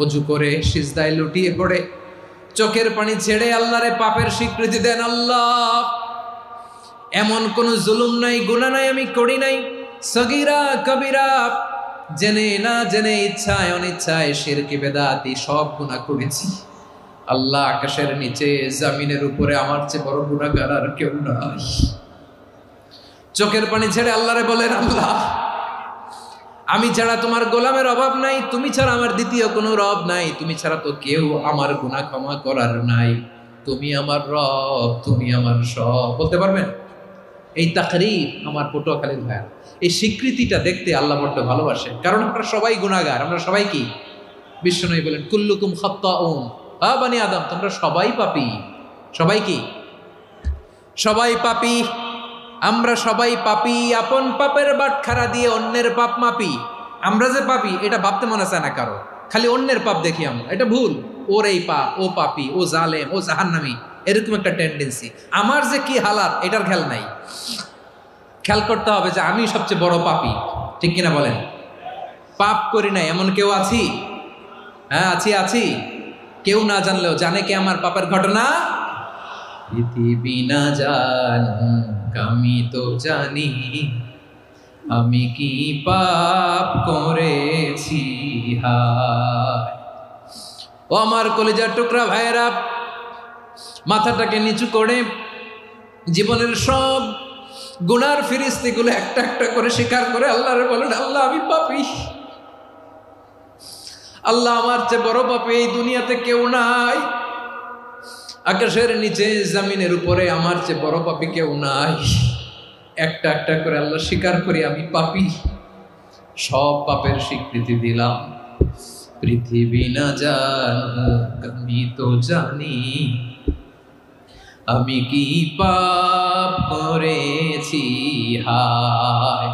অজু করে সিজদায় লুটিয়ে পড়ে চোখের পানি ছেড়ে আল্লাহরে পাপের স্বীকৃতি দেন। আল্লাহ, এমন কোন জুলুম নাই, গুনাহ নাই আমি করি নাই, সগীরা কবিরা, জেনে না জেনে, ইচ্ছায় অনিচ্ছায়, শিরকি বেদাতি সব গুনাহ করেছি। আল্লাহ, আকাশের নিচে জমিনের উপরে আমার চেয়ে বড় গুনাহগার আর কেউ নাই। চোখের পানি ছেড়ে আল্লাহরে বলেন, আল্লাহ, আমি ছাড়া তোমার গোলামের অভাব নাই, তুমি ছাড়া আমার দ্বিতীয় কোনো রব নাই, তুমি ছাড়া তো কেউ আমার গুনাহ ক্ষমা করার নাই, তুমি আমার রব, তুমি আমার সব। বলতে পারবেন? এই তাকরীর আমার পটুয়াখালীর ভাইয়া, এই স্বীকৃতিটা দেখতে আল্লাহ বড্ড ভালোবাসেন, কারণ আমরা সবাই গুনাহগার। আমরা সবাই কি? বিশ্বনবী বলেন, কুল্লুকুম খাত্তাউন, বানি আদম, তোমরা সবাই পাপী। সবাই কি? সবাই পাপী। আমরা সবাই পাপী। আপন পাপের বাটখারা দিয়ে অন্যের পাপ মাপি। আমরা যে পাপী এটা ভাবতে মনে চায় না কারো, খালি অন্যের পাপ দেখি আমরা, এটা ভুল। ওর এই পাপ, ও পাপী, ও জালেম, ও জাহান্নামী, এরকম একটা টেন্ডেন্সি। আমার যে কি হালাত এটার খেয়াল নাই। খেয়াল করতে হবে যে আমি সবচেয়ে বড় পাপী, ঠিক কিনা বলেন? পাপ করি নাই এমন কেউ আছি? হ্যাঁ, আছি। কেউ না জানলেও জানে কে আমার পাপের ঘটনা? পৃথিবী না জানুক আমি তো জানি, আমি কি পাপ করেছি। হায় ও আমার কলিজার টুকরা ভাইয়েরা, মাথাটাকে নিচু করে জীবনের সব গুনার ফিরিস্তিগুলো একটা একটা করে স্বীকার করে আল্লাহরে বলেন, আল্লাহ, আমি পাপী। আল্লাহ, আমার চেয়ে বড় পাপী এই দুনিয়াতে কেউ নাই। আকাশের নিচে জমিনের উপরে আমার চেয়ে বড় পাপী কেউ নাই। একটা একটা করে আল্লাহ স্বীকার করি আমি পাপী। সব পাপের স্বীকৃতি দিলাম। পৃথিবী না জানুক আমি তো জানি, আমি কি পাপ করেছি। হায়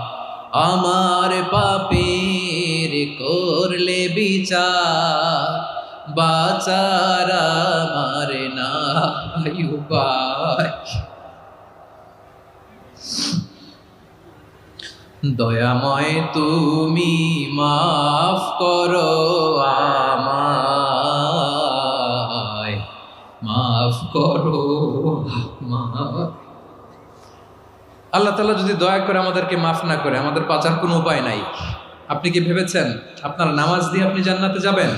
আমার পাপের করলে বিচার, বাচার আমার নাই উপায়। দয়াময় তুমি মাফ করো আমায়, মাফ করো আমায়। আল্লাহ তাআলা যদি দয়া করে আমাদেরকে মাফ না করে, আমাদের বাঁচার কোনো উপায় নাই। আপনি কি ভেবেছেন আপনার নামাজ দিয়ে আপনি জান্নাতে যাবেন?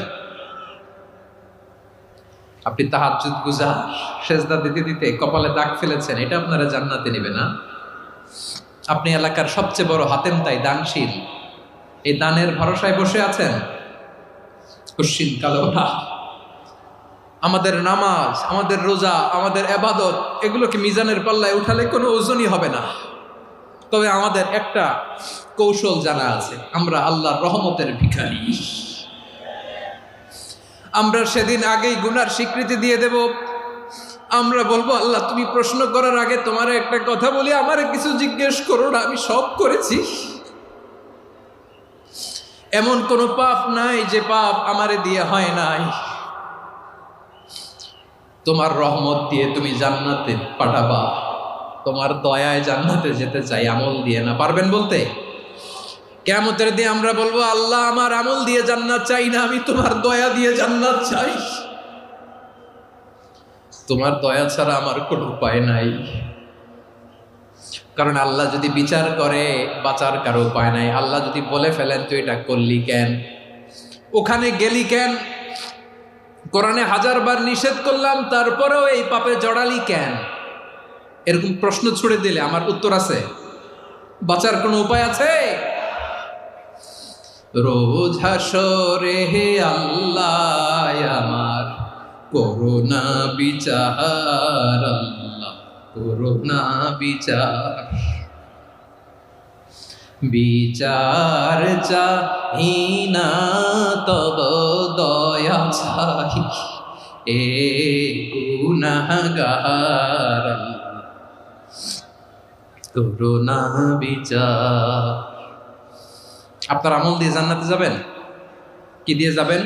আপনি তাহাজ্জুদ গুজার, সেজদা দিতে দিতে কপালে দাগ ফেলেছেন, এটা আপনারা জান্নাতে নেবে না। আপনি এলাকার সবচেয়ে বড় হাতেম তাই দানশীল, এই দানের ভরসায় বসে আছেন, কশিন কালো না। আমাদের নামাজ, আমাদের রোজা, আমাদের ইবাদত, এগুলোকে মিজানের পাল্লায় উঠালে কোনো ওজনই হবে না। তবে আমাদের একটা কৌশল জানা আছে, আমরা আল্লাহর রহমতের ভিখারি। আমরা সেদিন আগেই গুনার স্বীকৃতি দিয়ে দেব। আমরা বলবো, আল্লাহ, তুমি প্রশ্ন করার আগে তোমার একটা কথা বলি, আমারে কিছু জিজ্ঞেস করো না, আমি সব করেছি। এমন কোন পাপ নাই যে পাপ আমারে দিয়ে হয় নাই। তোমার রহমত দিয়ে তুমি জান্নাতে পাঠাবা, তোমার দয়ায় জান্নাতে যেতে চাই, আমল দিয়ে না। পারবেন বলতে? কিয়ামতের দিন আমরা বলবো, আল্লাহ, আমার আমল দিয়ে জান্নাত চাই না, আমি তোমার দয়া দিয়ে জান্নাত চাই। তোমার দয়া ছাড়া আমার কোনো উপায় নাই। কারণ আল্লাহ যদি বিচার করে, বাঁচার কারো উপায় নাই। আল্লাহ যদি বলে ফেলেন তুই এটা করলি কেন, ওখানে গেলি কেন, কোরআনে 1000 বার নিষেধ করলাম তারপরেও এই পাপে জড়ালি কেন, এরকম প্রশ্ন ছুড়ে দিলে আমার উত্তর আছে? বাঁচার কোনো উপায় আছে? রোজ হাসরে হে আল্লাহ আমার করুণা বিচার, আল্লাহ করুণা বিচার। বিচার চাহি না তব দয়া চাহি, এ গুনাহগার, আল্লাহ করুণা বিচার। আপনার আমল দিয়ে জান্নাতে যাবেন? কি দিয়ে যাবেন?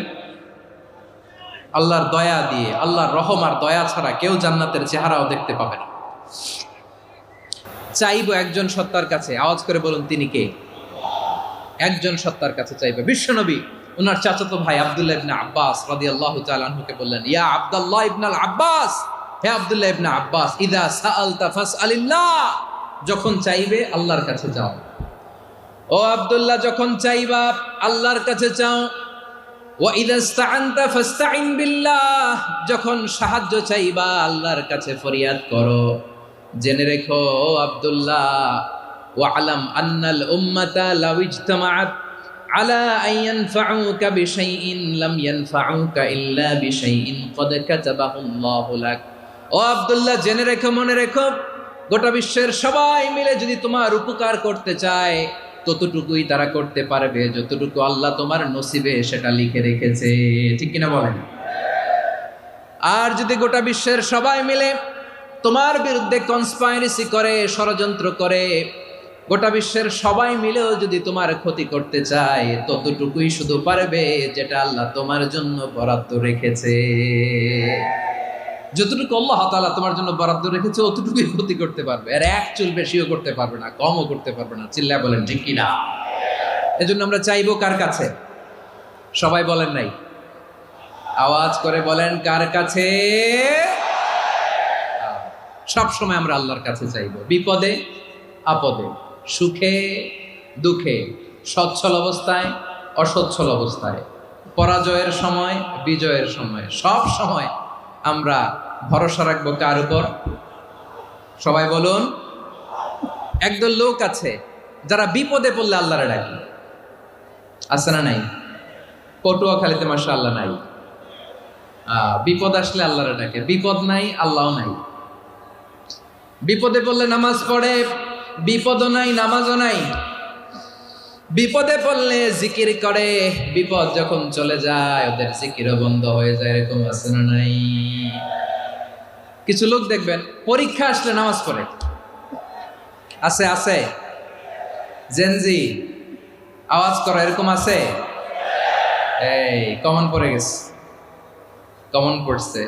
আল্লাহর দয়া দিয়ে। আল্লাহর রহম আর দয়া ছাড়া কেউ জান্নাতের চেহারাও দেখতে পাবে না। চাইবো একজন সত্তার কাছে, আওয়াজ করে বলুন তিনি কে? একজন সত্তার কাছে চাইবো, বিশ্বনবী ওনার চাচাতো ভাই আব্দুল্লাহ ইবনে আব্বাস রাদিয়াল্লাহু তাআলা আনহুকে বললেন, ইয়া আব্দুল্লাহ ইবনে আব্বাস, হে আব্দুল্লাহ ইবনে আব্বাস, ইযা সাআলতা ফাসআলিল্লাহ, যখন চাইবে আল্লাহর কাছে যাও। ও আব্দুল্লাহ, যখন চাইবা আল্লাহর কাছে চাও। ওয়া ইযা ইসতাআনতা ফাসতাইন বিল্লাহ, যখন সাহায্য চাইবা আল্লাহর কাছে ফরিয়াদ করো। জেনে রেখো আব্দুল্লাহ, ওয়া'লাম আন্নাল উম্মাতা লাউ ইজতামাআত আলা আন ইয়ানফাউকা বিশাইইন লাম ইয়ানফাউকা ইল্লা বিশাইইন ক্বাদ কাতাবাহু আল্লাহু লাক। ও আব্দুল্লাহ, জেনে রেখো, মনে রেখো, গোটা বিশ্বের সবাই মিলে যদি তোমার উপকার করতে চায় ততটুকুই তারা করতে পারবে যতটুকু আল্লাহ তোমার নসিবে সেটা লিখে রেখেছে। ঠিক কিনা বলেন? আর যদি গোটা বিশ্বের সবাই মিলে তোমার বিরুদ্ধে কনস্পাইরেসি করে, ষড়যন্ত্র করে, গোটা বিশ্বের সবাই মিলেও যদি তোমার ক্ষতি করতে চায় ততটুকুই শুধু পারবে যেটা আল্লাহ তোমার জন্য বরাদ্দ রেখেছে। যতটুকু আল্লাহ তাআলা তোমার জন্য বরাদ্দ রেখেছে অতটুকুই ক্ষতি করতে পারবে, আর এক চুল বেশিও করতে পারবে না, কমও করতে পারবে না। চিল্লায় বলেন ঠিক কিনা? এজন্য আমরা চাইবো কার কাছে? সবাই বলেন নাই, আওয়াজ করে বলেন কার কাছে? সব সময় আমরা আল্লাহর কাছে চাইবো, বিপদে আপদে, সুখে দুঃখে, সচ্ছল অবস্থায় অসচ্ছল অবস্থায়, পরাজয়ের সময় বিজয়ের সময়, সব সময় আমরা ভরসা রাখবো কার উপর? সবাই বলুন। একদল লোক আছে যারা বিপদে পড়লে আল্লাহরে ডাকে, আছে না নাই? পটুয়াখালীতে মাশাআল্লাহ নাই। বিপদ আসলে আল্লাহরে ডাকে, বিপদ নাই আল্লাহও নাই। বিপদে পড়লে নামাজ পড়ে, বিপদও নাই নামাজও নাই। বিপদে পড়লে জিকির করে, বিপদ যখন চলে যায় ওদের জিকিরও বন্ধ হয়ে যায়। এরকম আছে না নাই? কিছু লোক দেখবেন পরীক্ষা আসলে নামাজ পড়ে, আছে আছে। জেনজি আওয়াজ করো, এরকম আছে? এই কমন পড়ে গেছে, কমন পড়ছে।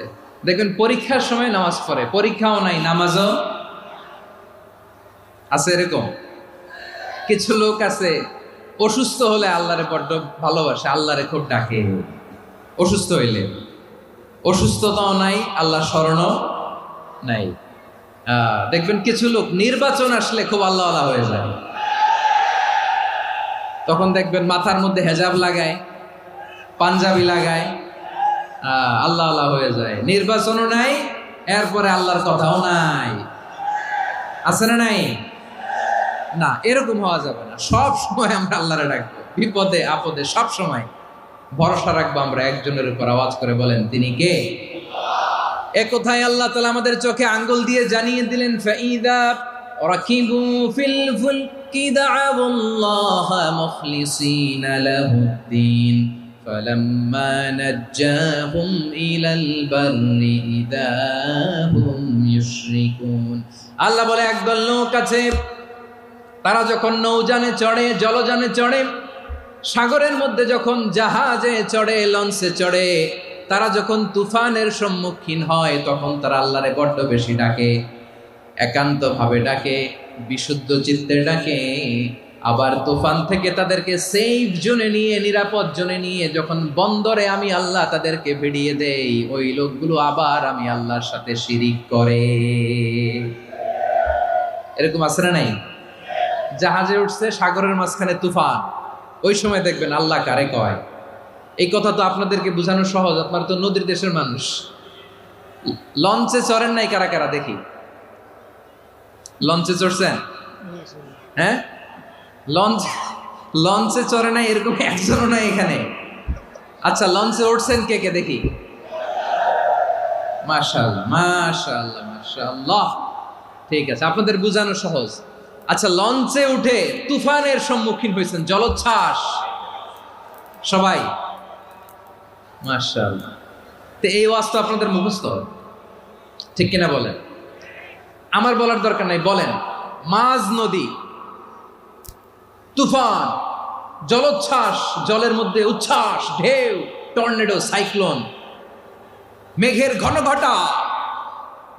দেখবেন পরীক্ষার সময় নামাজ পড়ে, পরীক্ষাও নাই নামাজও আছে। এরকম কিছু লোক আছে অসুস্থ হলে আল্লাহরে বড্ড ভালোবাসে, আল্লাহরে খুব ডাকে। অসুস্থ হইলে অসুস্থতাও নাই, আল্লাহ স্মরণও নাই। দেখবেন কিছু লোক নির্বাচন আসলে খুব আল্লাহ আল্লাহ হয়ে যায়, তখন দেখবেন মাথার মধ্যে হেজাব লাগায়, পাঞ্জাবি লাগায়, আল্লাহ আল্লাহ হয়ে যায়। নির্বাচনও নাই, এরপরে আল্লাহর কথাও নাই। আছে না নাই? না, এরকম হওয়া যাবে না। সব সময় আমরা আল্লাহরে ডাকবো, বিপদে আপদে সব সময় ভরসা রাখবো আমরা একজনের উপর। আওয়াজ করে বলেন তিনি কে? এ কথায় আল্লাহ তাআলা আমাদের চোখে আঙ্গুল দিয়ে জানিয়ে দিলেন, ফাইদা রাকিবু ফিল ফুলকি দা'আউল্লাহা মুখলিসিনা লাহুদ্দিন ফালাম্মা নাজ্জাহুম ইলাল বাররি ইযা হুম ইউশরিকুন। আল্লাহ বলে একদল লোক আছে, তারা যখন নৌযানে চড়ে, জলযানে চড়ে, সাগরের মধ্যে যখন জাহাজে চড়ে, লঞ্চে চড়ে, তারা যখন তুফানের সম্মুখীন হয় তখন তারা আল্লাহরে বড্ড বেশি ডাকে, একান্তভাবে ডাকে, বিশুদ্ধ চিত্তে ডাকে। আবার তুফান থেকে তাদেরকে সেফ জোনে নিয়ে, নিরাপদ জোনে নিয়ে যখন বন্দরে আমি আল্লাহ তাদেরকে ভিড়িয়ে দেই, ওই লোকগুলো আবার আমি আল্লাহর সাথে শিরিক করে। এরকম আছে না নাই? জাহাজে উঠছে, সাগরের মাঝখানে তুফান, ওই সময় দেখবেন আল্লাহ কারে কয়। এই কথা তো আপনাদেরকে বোঝানো সহজ, আপনারা তো নদীর দেশের মানুষ। লঞ্চে চড়েন নাই কারা কারা? দেখি, লঞ্চে চড়ছেন? হ্যাঁ, লঞ্চে চড়ে নাই এরকম একজনও নাই এখানে। আচ্ছা, লঞ্চে উঠছেন কে কে? দেখি। মাশাআল্লাহ মাশাআল্লাহ মাশাআল্লাহ, ঠিক আছে, আপনাদের বোঝানো সহজ। আচ্ছা, লঞ্চে উঠে তুফানের সম্মুখীন হয়েছেন, জলোচ্ছ্বাস, সবাই? মাশাআল্লাহ। তো এই ওয়াজ তো আপনাদের মুখস্থ, ঠিক কিনা বলেন? আমার বলার দরকার নাই, বলেন। মাঝ নদী, তুফান, জলোচ্ছ্বাস, জলের মধ্যে উচ্ছ্বাস, ঢেউ, টর্নেডো, সাইক্লোন, মেঘের ঘনঘটা,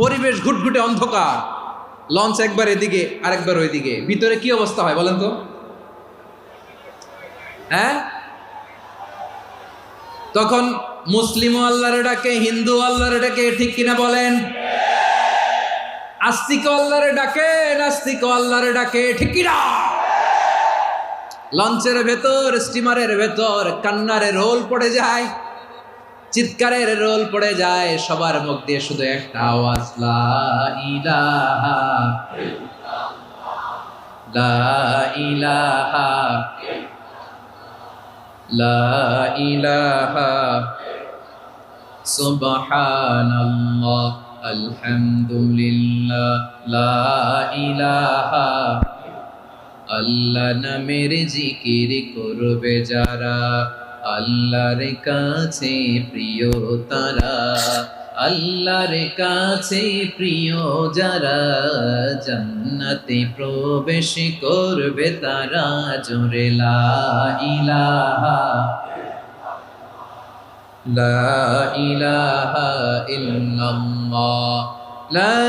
পরিবেশ ঘুটঘুটে অন্ধকার, লঞ্চ একবার এদিকে আরেকবার ওইদিকে, ভিতরে কি অবস্থা হয় বলেন তো? হ্যাঁ, তখন মুসলিমও আল্লাহরে ডাকে, হিন্দু আল্লাহরে ডাকে, ঠিক কিনা বলেন? আস্তিক আল্লাহরে ডাকে, নাস্তিক আল্লাহরে ডাকে, ঠিক কিনা? লঞ্চের ভেতর, স্টিমারের ভেতর কান্নারে রোল পড়ে যায়, চিৎকারের রোল পড়ে যায়, সবার মুখ দিয়ে শুধু একটা আওয়াজ, লা ইলাহা লা ইলাহা লা ইলাহা সুবহানাল্লাহ আলহামদুলিল্লাহ লা ইলাহা। আল্লাহ নামের জিকির করবে যারা, আল্লাহর কাছে প্রিয় তারা, আল্লাহর কাছে প্রিয় যারা, জান্নাতে প্রবেশ করবে তারা, জোরে লা ইলাহা লা ইলাহা ইল্লাল্লাহ লা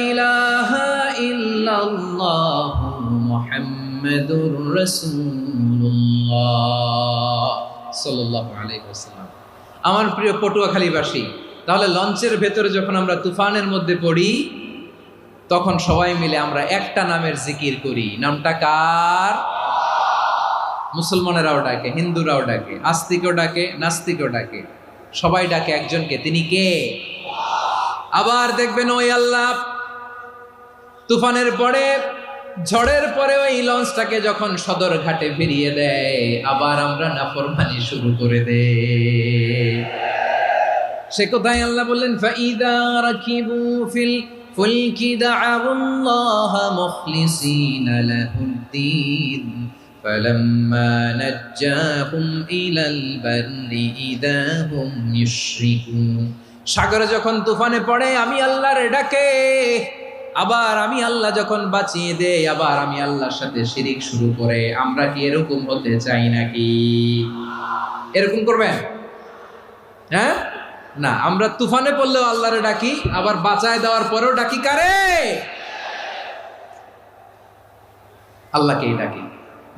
ইলাহা ইল্লাল্লাহ মুহাম্মাদুর রাসূলুল্লাহ সাল্লাল্লাহু আলাইহি ওয়াসাল্লাম। আমার প্রিয় পটুয়াখালীবাসী, তাহলে লঞ্চের ভেতরে যখন আমরা তুফানের মধ্যে পড়ি, তখন সবাই মিলে আমরা একটা নামের জিকির করি। নামটা কার? মুসলমানেরাও ডাকে, হিন্দুরাও ডাকে, আস্তিকও ডাকে, নাস্তিকও ডাকে, সবাই ডাকে একজনকে, তিনি কে? আবার দেখবেন ওই আল্লাহ তুফানের পরে, ঝড়ের পরে ওই লঞ্চটাকে যখন সদর ঘাটে ফিরিয়ে দেয়, আবার আমরা নাফরমানি শুরু করে দেই। সে কোথায়? আল্লাহ বললেন, ফাইদা রাকিবু ফিল ফুলকি দা'আউল্লাহা মুখলিসিনা লাহুদ্দিন ফালাম্মা নাজ্জাহুম ইলাল বাররি ইযা হুম ইউশরিকুন। সাগরে যখন তুফানে পড়ে আমি আল্লাহর ডাকে, আবার আমি আল্লাহ যখন বাঁচিয়ে দেই, আবার আমি আল্লাহর সাথে শিরিক শুরু করে। আমরা কি এরকম হতে চাই নাকি? এরকম করবেন? হ্যাঁ না, আমরা তুফানে পড়লেও আল্লাহরে ডাকি, আবার বাঁচায় দেওয়ার পরেও ডাকি কারে? আল্লাহকেই ডাকি।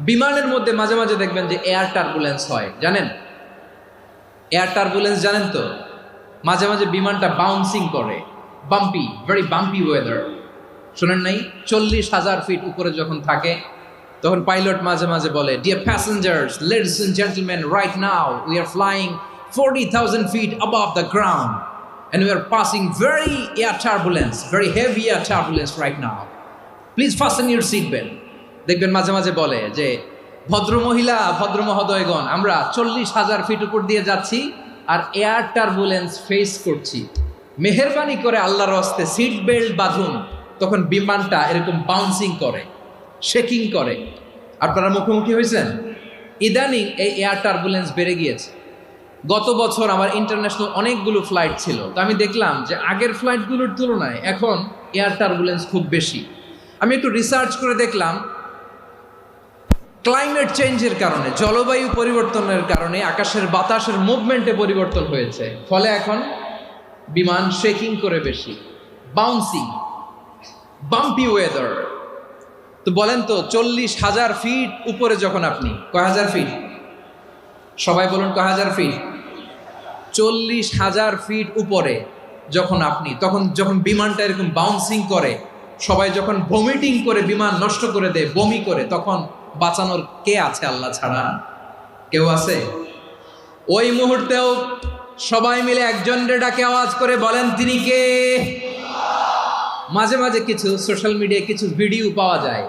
বিমানের মধ্যে মাঝে মাঝে দেখবেন যে এয়ার টার্বুলেন্স হয়, জানেন? এয়ার টার্বুলেন্স জানেন তো? মাঝে মাঝে বিমানটা বাউন্সিং করে, বাম্পি, ভেরি বাম্পি ওয়েদার। শোনেন নাই? 40,000 ফিট উপরে যখন থাকে, তখন পাইলট মাঝে মাঝে বলে, dear passengers, ladies and gentleman, right now we are flying 40,000 feet above the ground and we are passing very air turbulence, very heavy air turbulence right now. Please fasten your seat belt. দেখবেন মাঝে মাঝে বলে যে, ভদ্র মহিলা, ভদ্র মহোদয়গণ, আমরা 40,000 ফিট উপর দিয়ে যাচ্ছি আর এয়ার টার্বুলেন্স ফেস করছি, মেহেরবানি করে আল্লাহর হস্তে সিট বেল্ট বাঁধুন। তখন বিমানটা এরকম বাউন্সিং করে, শেকিং করে। আপনারা মুখোমুখি হয়েছেন? ইদানিং এই এয়ার টার্বুলেন্স বেড়ে গিয়েছে। গত বছর আমার ইন্টারন্যাশনাল অনেকগুলো ফ্লাইট ছিল, তো আমি দেখলাম যে আগের ফ্লাইটগুলোর তুলনায় এখন এয়ার টার্বুলেন্স খুব বেশি। আমি একটু রিসার্চ করে দেখলাম, ক্লাইমেট চেঞ্জের কারণে, জলবায়ু পরিবর্তনের কারণে আকাশের বাতাসের মুভমেন্টে পরিবর্তন হয়েছে, ফলে এখন বিমান শেকিং করে বেশি, বাউন্সিং, বাম্পি ওয়েদার। তো বলেন তো, 40,000 ফিট উপরে যখন আপনি, কয় হাজার ফিট? সবাই বলুন, কয় হাজার ফিট? 40,000 ফিট উপরে যখন আপনি, তখন যখন বিমানটা এরকম বাউন্সিং করে, সবাই যখন ভমিটিং করে বিমান নষ্ট করে দেয়, বমি করে, তখন বাঁচানোর কে আছে আল্লাহ ছাড়া? কেউ আছে? ওই মুহূর্তেও সবাই মিলে একজনের ডাকে আওয়াজ করে বলেন, তিনি কে? মাঝে মাঝে কিছু সোশ্যাল মিডিয়ায় কিছু ভিডিও পাওয়া যায়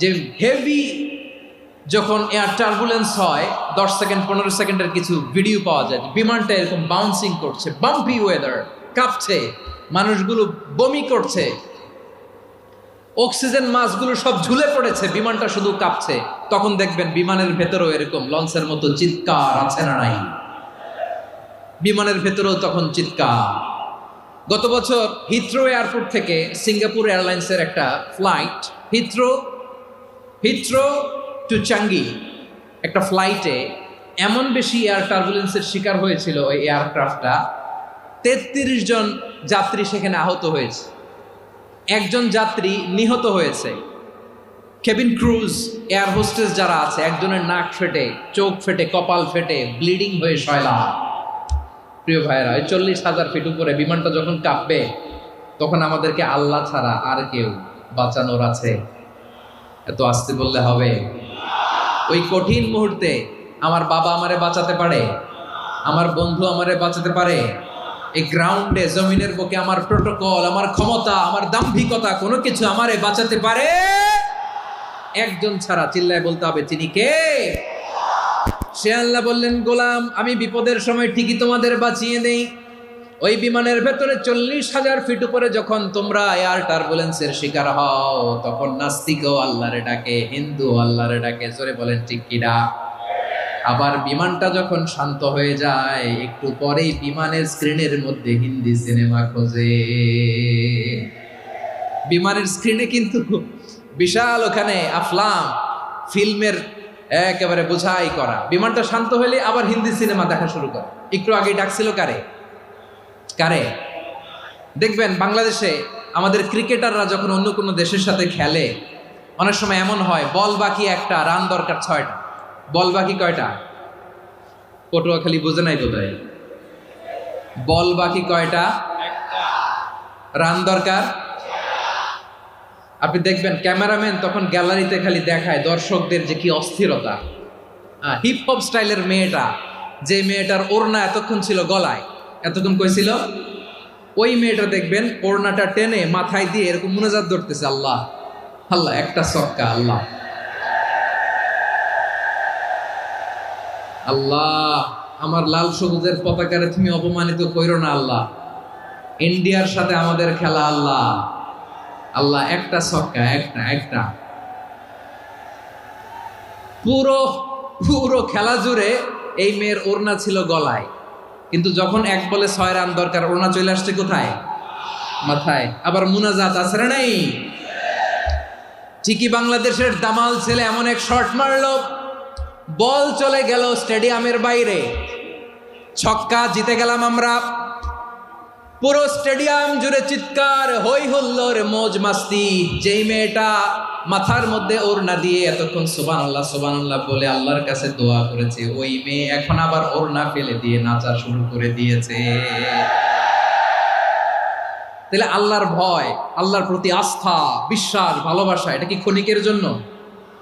যে হেভি যখন এয়ার টার্বুলেন্স হয়, 10 সেকেন্ড 15 সেকেন্ডের কিছু ভিডিও পাওয়া যায়, বিমানটা এরকম বাউন্সিং করছে, বাম্পি ওয়েদার, কাঁপছে, মানুষগুলো বমি করছে, অক্সিজেন মাস্কগুলো সব ঝুলে পড়েছে, বিমানটা শুধু কাঁপছে। তখন দেখবেন বিমানের ভেতরেও এরকম লঞ্চের মতো চিৎকার আছে না নাই? বিমানের ভেতরেও তখন চিৎকার। গত বছর হিথ্রো এয়ারপোর্ট থেকে সিঙ্গাপুর এয়ারলাইন্সের একটা ফ্লাইট, হিথ্রো টু চাঙ্গি, একটা ফ্লাইটে এমন বেশি এয়ার টার্বুলেন্সের শিকার হয়েছিল ওই এয়ারক্রাফটটা, 33 জন যাত্রী সেখানে আহত হয়েছে, একজন যাত্রী নিহত হয়েছে। কেবিন ক্রুজ, এয়ার হোস্টেস যারা আছে, একজনের নাক ফেটে, চোখ ফেটে, কপাল ফেটে, ব্লিডিং হয়ে শয়লা। প্রিয় ভাইরা, 40,000 ফিট উপরে বিমানটা যখন কাঁপবে, তখন আমাদেরকে আল্লাহ ছাড়া আর কেউ বাঁচানোর আছে? এত আসতে বললে হবে? ওই কঠিন মুহূর্তে আমার বাবা আমারে বাঁচাতে পারে, আমার বন্ধু আমারে বাঁচাতে পারে? এই গ্রাউন্ডে, জমিনের বুকে আমার প্রোটোকল, আমার ক্ষমতা, আমার দাম্ভিকতা, কোনো কিছু আমারে বাঁচাতে পারে? একজন ছাড়া। চিল্লায় বলতে হবে, তিনি কে? সে আল্লাহ বললেন, গোলাম, আমি বিপদের সময় ঠিকই তোমাদের বাঁচিয়ে দেই। ওই বিমানের ভেতরে 40,000 ফিট উপরে যখন তোমরা এয়ার টার্বুলেন্সের শিকার হও, তখন নাস্তিকও আল্লাহরে ডাকে, হিন্দু আল্লাহরে ডাকে। জোরে বলেন ঠিক কিনা? আবার বিমানটা যখন শান্ত হয়ে যায়, একটু পরেই বিমানের স্ক্রিনের মধ্যে হিন্দি সিনেমা খোঁজে। বিমানের স্ক্রিনে কিন্তু বিশাল ওখানে আফলাম ফিল্মের একেবারে বোঝাই করা। বিমানটা শান্ত হলে আবার হিন্দি সিনেমা দেখা শুরু করে। একটু আগে ডাকছিল কারে? কারে? দেখবেন বাংলাদেশে আমাদের ক্রিকেটাররা যখন অন্য কোনো দেশের সাথে খেলে, অনেক সময় এমন হয়, বল বাকি একটা, রান দরকার 6টা। বল বাকি কয়টা? পটুয়াখালী বুঝে নাই বোধহয়। বল বাকি কয়টা? রান দরকার। আপনি দেখবেন ক্যামেরাম্যান তখন গ্যালারিতে খালি দেখায় দর্শকদের যে কি অস্থিরতা। হিপ হপ স্টাইলের মেয়েটা, যে মেয়েটার ওড়না এতক্ষণ ছিল গলায়, এতক্ষণ কই ছিল, ওই মেয়েটা দেখবেন ওড়নাটা টেনে মাথায় দিয়ে এরকম মুনাজাত ধরতেছে, আল্লাহ আল্লাহ, একটা ছক্কা, আল্লাহ আল্লাহ, আমার লাল সবুজের পতাকারে তুমি অপমানিত কইরো না আল্লাহ, ইন্ডিয়ার সাথে আমাদের খেলা, আল্লাহ আল্লাহ, একটা ছক্কা, একটা। পুরো পুরো খেলা জুড়ে এই মেয়ের ওড়না ছিল গলায়, কিন্তু যখন 1 বলে 6 রান দরকার, ওড়না চলে আসছে কোথায়? মাথায়। আবার মুনাজাত আছে না নাই? ঠিকই বাংলাদেশের দামাল ছেলে এমন এক শট মারলো, বল চলে গেল স্টেডিয়ামের বাইরে, ছক্কা, জিতে গেলাম আমরা। পুরো স্টেডিয়াম জুড়ে চিৎকার, হই হুল্লোড়, মৌজ মাস্তি। যেই মেয়েটা মাথার মধ্যে ওড়না দিয়ে এতক্ষণ সুবহানাল্লাহ সুবহানাল্লাহ বলে আল্লাহর কাছে দোয়া করেছে, ওই মেয়ে এখন আবার ওড়না ফেলে দিয়ে নাচা শুরু করে দিয়েছে। তাহলে আল্লাহর ভয়, আল্লাহর প্রতি আস্থা, বিশ্বাস, ভালোবাসা, এটা কি ক্ষণিকের জন্য?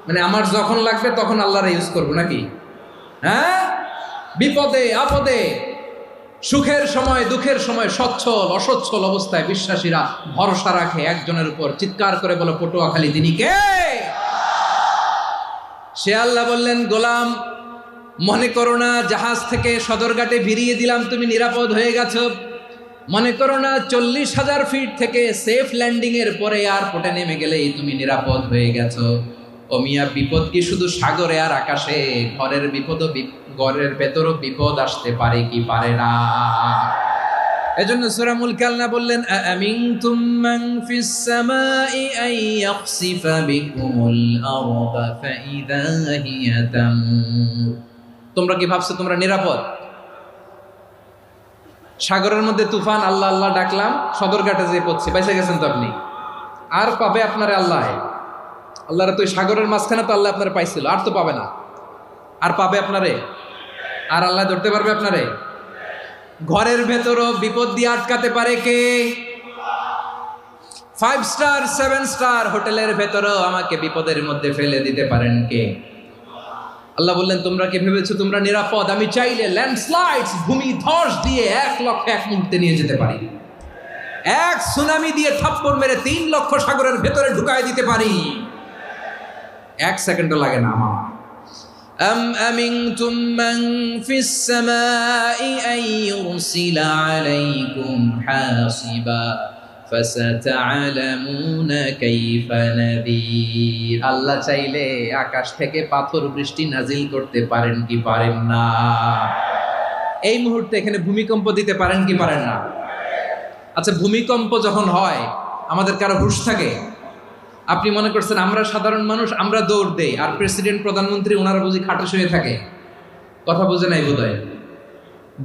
মানে আমার যখন লাগবে তখন আল্লাহরে ইউজ করবো নাকি? হ্যাঁ, বিপদে আপদে, সুখের সময় দুঃখের সময়, সচ্ছল অসচ্ছল অবস্থায় বিশ্বাসীরা ভরসা রাখে একজনের উপর। চিৎকার করে বলো, পটুয়াখালী, তিনি কে? সে আল্লাহ বললেন, গোলাম, মনে করো না জাহাজ থেকে সদরঘাটে ভিড়িয়ে দিলাম, তুমি নিরাপদ হয়ে গেছো। মনে করো না 40,000 ফিট থেকে সেফ ল্যান্ডিং এর পরে এয়ারপোর্টে নেমে গেলেই তুমি নিরাপদ হয়ে গেছো। ও মিয়া, বিপদ কি শুধু সাগরে আর আকাশে? ঘরের বিপদও, ঘরের ভেতরও বিপদ আসতে পারে কি পারে না? এজন্য সূরা মুলক আল্লাহ বললেন, আমিনতুম মান ফিস সামাই আন ইয়াখসিফা বিকুমুল আরদা ফাইযা হিয়া তামুর। তোমরা কি ভাবছো তোমরা নিরাপদ? সাগরের মধ্যে তুফান, আল্লাহ আল্লাহ ডাকলাম, সদরঘাটে যেয়ে পড়ছে, বাইসে গেছেন তো আপনি। আর পাবে আপনারে আল্লাহ? আল্লাহর তো সাগরের মাঝখানে তো আল্লাহ আপনারে পাইছিল, আর তো পাবে না। আর পাবে আপনারে? আর আল্লাহ ধরতে পারবে আপনারে? ঘরের ভেতরও বিপদ দিয়ে আটকাতে পারে কে? 5 স্টার 7 স্টার হোটেলের ভেতরেও আমাকে বিপদের মধ্যে ফেলে দিতে পারেন কে? আল্লাহ বললেন, তোমরা কি ভেবেছো তোমরা নিরাপদ? আমি চাইলে ল্যান্ডস্লাইডস, ভূমি ধস দিয়ে 1 লক্ষ 1 মুহূর্তে নিয়ে যেতে পারি। 1 সুনামি দিয়ে থাপ্পড় মেরে 3 লক্ষ সাগরের ভেতরে ঢুকায় দিতে পারি। 1 সেকেন্ডও লাগে না আমার। أم أمنتم من في السماء أن يرسل عليكم حاصبا فستعلمون كيف نذير। আল্লাহ চাইলে আকাশ থেকে পাথর বৃষ্টি নাজিল করতে পারেন কি পারেন না? এই মুহূর্তে এখানে ভূমিকম্প দিতে পারেন কি পারেন না? আচ্ছা, ভূমিকম্প যখন হয় আমাদের কারো হুঁশ থাকে? আপনি মনে করছেন আমরা সাধারণ মানুষ, আমরা দৌড় দেই, আর প্রেসিডেন্ট প্রধানমন্ত্রী ওনারা বুঝি খাটে শুয়ে থাকে? কথা বুঝে নাই বোধহয়।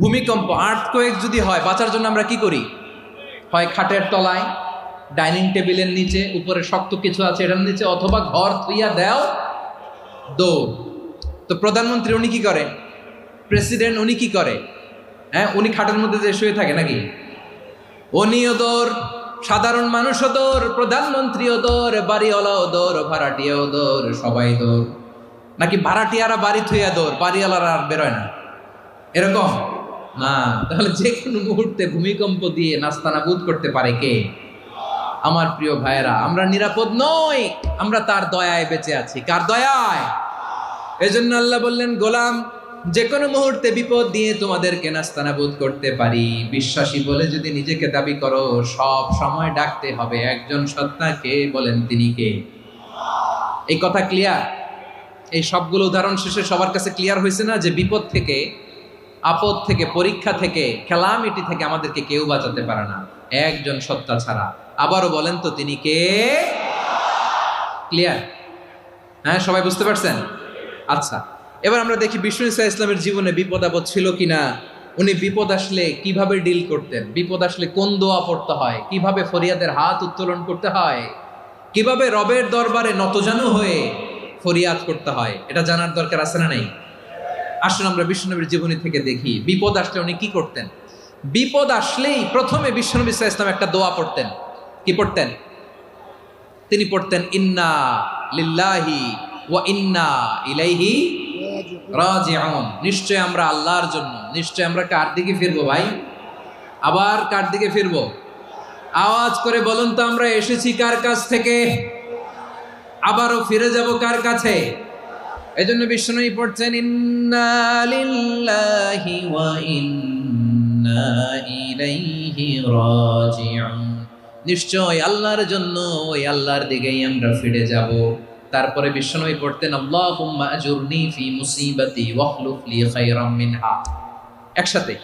ভূমিকম্প, আর্থকোয়েক যদি হয়, বাঁচার জন্য আমরা কি করি? হয় খাটের তলায়, ডাইনিং টেবিলের নিচে, উপরে শক্ত কিছু আছে এটার নিচে, অথবা ঘর থুইয়া দেও দৌড়। তো প্রধানমন্ত্রী উনি কি করে, প্রেসিডেন্ট উনি কি করে? হ্যাঁ, উনি খাটের মধ্যে যে শুয়ে থাকে নাকি? উনিও দৌড়, সাধারণ মানুষও দৌড়, প্রধানমন্ত্রীও দৌড়, বাড়িওয়ালাও দৌড়, ভাড়াটিয়াও দৌড়, সবাই দৌড়। নাকি ভাড়াটিয়ারা বাড়ি থুইয়া দৌড়, বাড়িওয়ালারা আর বেরোয় না, এরকম না? তাহলে যে কোনো মুহূর্তে ভূমিকম্প দিয়ে নাস্তানাবুদ করতে পারে কে? আমার প্রিয় ভাইয়েরা, আমরা নিরাপদ নই, আমরা তার দয়ায় বেঁচে আছি। কার দয়ায়? এজন্য আল্লাহ বললেন, গোলাম, যে কোনো মুহূর্তে বিপদ দিয়ে তোমাদেরকে নাস্তানাবুদ করতে পারি। বিশ্বাসী বলে যদি নিজেকে দাবি করো, সব সময় ডাকতে হবে একজন সত্তাকে। বলেন তিনি কে? এই কথা ক্লিয়ার? এই সবগুলো উদাহরণ শেষে সবার কাছে ক্লিয়ার হয়েছে না যে বিপদ থেকে, আপদ থেকে, পরীক্ষা থেকে, ক্যালামিটি থেকে আমাদেরকে কেউ বাঁচাতে পারে না একজন সত্তা ছাড়া। আবারও বলেন তো তিনি কে? ক্লিয়ার? হ্যাঁ, সবাই বুঝতে পারছেন? আচ্ছা, এবার আমরা দেখি বিষ্ণু ঈসা ইসলামের জীবনে বিপদ আপদ ছিল কিনা। উনি বিপদ আসলে কিভাবে ডিল করতেন, বিপদ আসলে কোন দোয়া পড়তে হয়, কিভাবে ফরিয়াদের হাত উত্তোলন করতে হয়, কিভাবে রবের দরবারে নতজানু হয়ে ফরিয়াদ করতে হয়, এটা জানার দরকার আছে না নাই? আসুন আমরা বিশ্বনবীর জীবনী থেকে দেখি বিপদ আসলে উনি কি করতেন। বিপদ আসলেই প্রথমে বিশ্বনবী সাল্লাল্লাহু আলাইহি ওয়াসাল্লাম একটা দোয়া পড়তেন। কি পড়তেন? তিনি পড়তেন, ইন্না লিল্লাহি ওয়া ইন্না ইলাইহি রাজিউন। নিশ্চয় আমরা আল্লাহর জন্য, নিশ্চয় আমরা কার দিকে ফিরবো ভাই? আবার কার দিকে ফিরবো? আওয়াজ করে বলুন তো, আমরা এসেছি কার কাছ থেকে, আবারও ফিরে যাব কার কাছে? এজন্য বিষ্ণুই পড়ছেন, ইন্না লিল্লাহি ওয়া ইন্না ইলাইহি রাজিউন। নিশ্চয় আল্লাহর জন্য, ওই আল্লাহর দিকেই আমরা ফিরে যাব। তারপরে বিষ্ণুই পড়তেন, আল্লাহুম্মা আজুরনি ফি মুসিবাতি ওয়াখলুফ লি খায়রাম মিনহা। একসাথে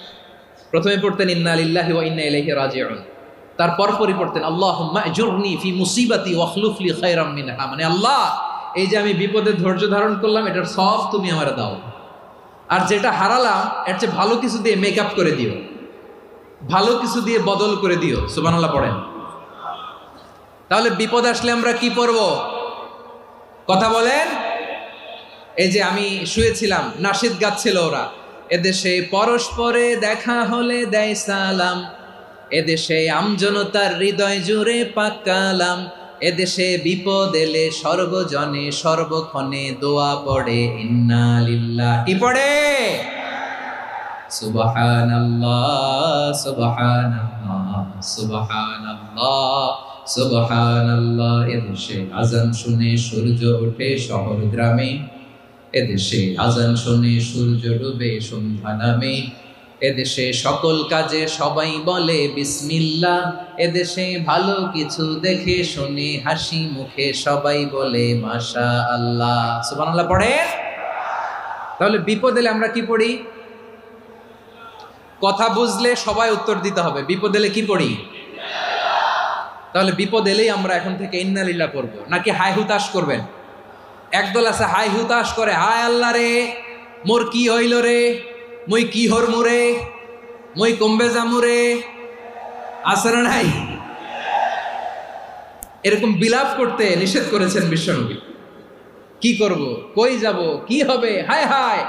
প্রথমে পড়তেন ইন্না লিল্লাহি ওয়া ইন্না ইলাইহি রাজিউন, তারপর পরে পড়তেন আল্লাহুম্মা আজুরনি ফি মুসিবাতি ওয়াখলুফ লি খায়রাম মিনহা। মানে আল্লাহ, এই যে আমি বিপদে ধৈর্য ধারণ করলাম, এটার সব তুমি আমারে দাও, আর যেটা হারালাম এর চেয়ে ভালো কিছু দিয়ে মেকআপ করে দিও, ভালো কিছু দিয়ে বদল করে দিও। সুবহানাল্লাহ পড়েন। তাহলে বিপদ আসলে আমরা কি পড়ব? কথা বলেন। এই যে আমি শুয়েছিলাম, নাশিদ গাচ্ছিল ওরা, এদেশে পরস্পরে দেখা হলে দেয় সালাম, এদেশে আমজনতার হৃদয় জুড়ে পাকালাম, এদেশে বিপদ এলে সর্বজনে সর্বক্ষণে দোয়া পড়ে ইন্না লিল্লাহ। কি পড়ে? সুবহানাল্লাহ সুবহানাল্লাহ সুবহানাল্লাহ সুবহানাল্লাহ। এদেশে আজান শুনে সূর্য ওঠে শহর গ্রামে, এদেশে আজান শুনে সূর্য ডুবে সন্ধ্যা নামে, এদেশে সকল কাজে সবাই বলে বিসমিল্লাহ, এদেশে ভালো কিছু দেখে শুনে হাসি মুখে সবাই বলে মাশাআল্লাহ। সুবহানাল্লাহ পড়ে। তাহলে বিপদ এলে আমরা কি পড়ি? কথা বুঝলে সবাই উত্তর দিতে হবে। বিপদ এলে কি পড়ি? তাহলে বিপদ এলেই আমরা এখন থেকে ইন্না লিল্লাহ পড়বো, নাকি হাই হুতাশ করবেন? একদল আছে হাই হুতাশ করে, হায় আল্লাহ রে মোর কি হইল রে, মই কি হরমু রে, মই কমবে জামু রে, আছে না নাই? এরকম বিলাপ করতে নিষেধ করেছেন বিশ্বনবী। কি করব, কই যাব, কি হবে, হায় হায়,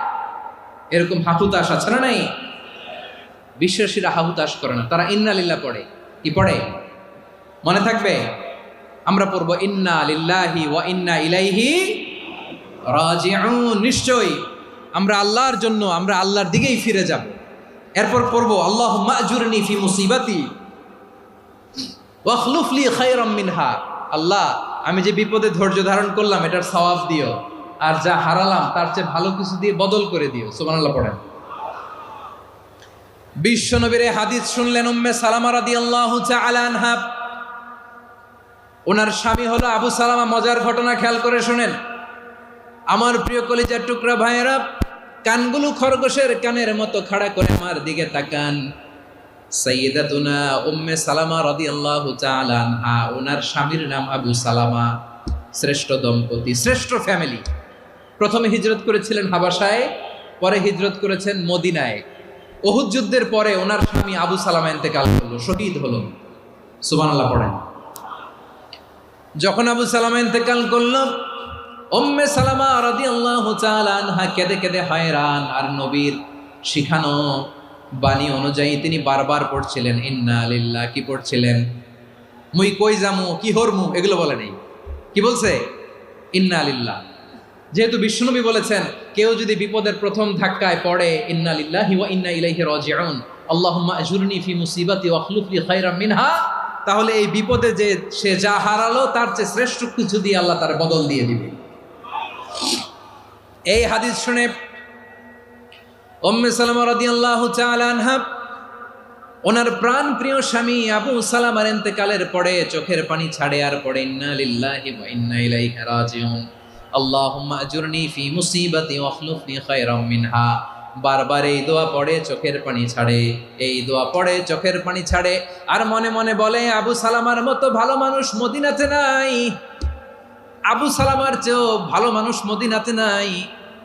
এরকম হাহুতাশ আছে না নাই? বিশ্বাসীরা হাহুতাশ করে না, তারা ইন্না লিল্লাহ পড়ে। কি পড়ে? মনে থাকবে? আমরা পড়বো ইন্না লিল্লাহি ওয়া ইন্না ইলাইহি রাজিউন। নিশ্চয়ই আমরা আল্লাহর জন্য, আমরা আল্লাহর দিকেই ফিরে যাব। এরপর পড়বো আল্লাহুম্মা আজুরনি ফি মুসিবাতি ওয়াখলুফ লি খায়রাম মিনহা। আল্লাহ, আমি যে বিপদে ধৈর্য ধারণ করলাম এটার সওয়াব দিও, আর যা হারালাম তার চেয়ে ভালো কিছু দিয়ে বদল করে দিও। সুবহানাল্লাহ পড়েন। বিশ্বনবীর হাদিস শুনলেন উম্মে সালামা রাদিয়াল্লাহু তাআলা আনহা। ওনার স্বামী হলো আবু সালামা। মজার ঘটনা খেয়াল করে শুনেন আমার প্রিয় কলিজার টুকরা ভাইয়েরা। কানগুলো খরগোশের কানের মতো খাড়া করে আমার দিকে তাকান। সাইয়্যিদাতুনা উম্মে সালামা রাদিয়াল্লাহু তাআলা আনহা, ওনার স্বামীর নাম আবু সালামা। শ্রেষ্ঠ দম্পতি, শ্রেষ্ঠ ফ্যামিলি। প্রথমে হিজরত করেছিলেন হাবাসায়, পরে হিজরত করেছেন মদিনায়। উহুদ যুদ্ধের পরে ওনার স্বামী আবু সালামা ইন্তেকাল করলো, শহীদ হলো। সুবহানাল্লাহ পড়েন। যখন আবু সালামা ইন্তেকাল করল, উম্মে সালামা রাদিয়াল্লাহু তাআলা আনহা কেঁদে কেঁদে হয়রান। আর নবীর শিখানো বাণী অনুযায়ী তিনি বারবার পড়ছিলেন ইন্না লিল্লাহ। কি পড়ছিলেন? মুই কই যামু, কি হরমু, এগুলো বলে নেই। কি বলছে? ইন্না লিল্লাহ। যেহেতু বিশ্বনবী বলেছেন কেউ যদি বিপদের প্রথম ধাক্কায় পড়ে ইন্না লিল্লাহি ওয়া ইন্না ইলাইহি রাজিউন, আল্লাহুম্মা আজুরনি ফি মুসিবাতি ওয়াখলুফ লি খায়রাম মিনহা, তাহলে এই বিপদে যে সে যা হারালো তার চেয়ে শ্রেষ্ঠ কিছু দিয়ে আল্লাহ তার বদল দিয়ে দিবে। এই হাদিস শুনে উম্মে সালামা রাদিয়াল্লাহু তাআলা আনহা ওনার প্রাণ প্রিয় স্বামী আবু সালামার ইন্তেকালের পরে চোখের পানি ছাড়ে আর পড়ে ইন্না লিল্লাহি ওয়া ইন্না ইলাইহি রাজিউন, আল্লাহুম্মা আজুরনি ফি মুসিবাতি ওয়াখলুফনি খায়রাম মিনহা। বারবার এই দোয়া পড়ে চোখের পানি ছাড়ে, এই দোয়া পড়ে চোখের পানি ছাড়ে, আর মনে মনে বলে আবু সালামার মতো ভালো মানুষ মদিনাতে নাই, আবু সালামার চেয়েও ভালো মানুষ মদিনাতে নাই,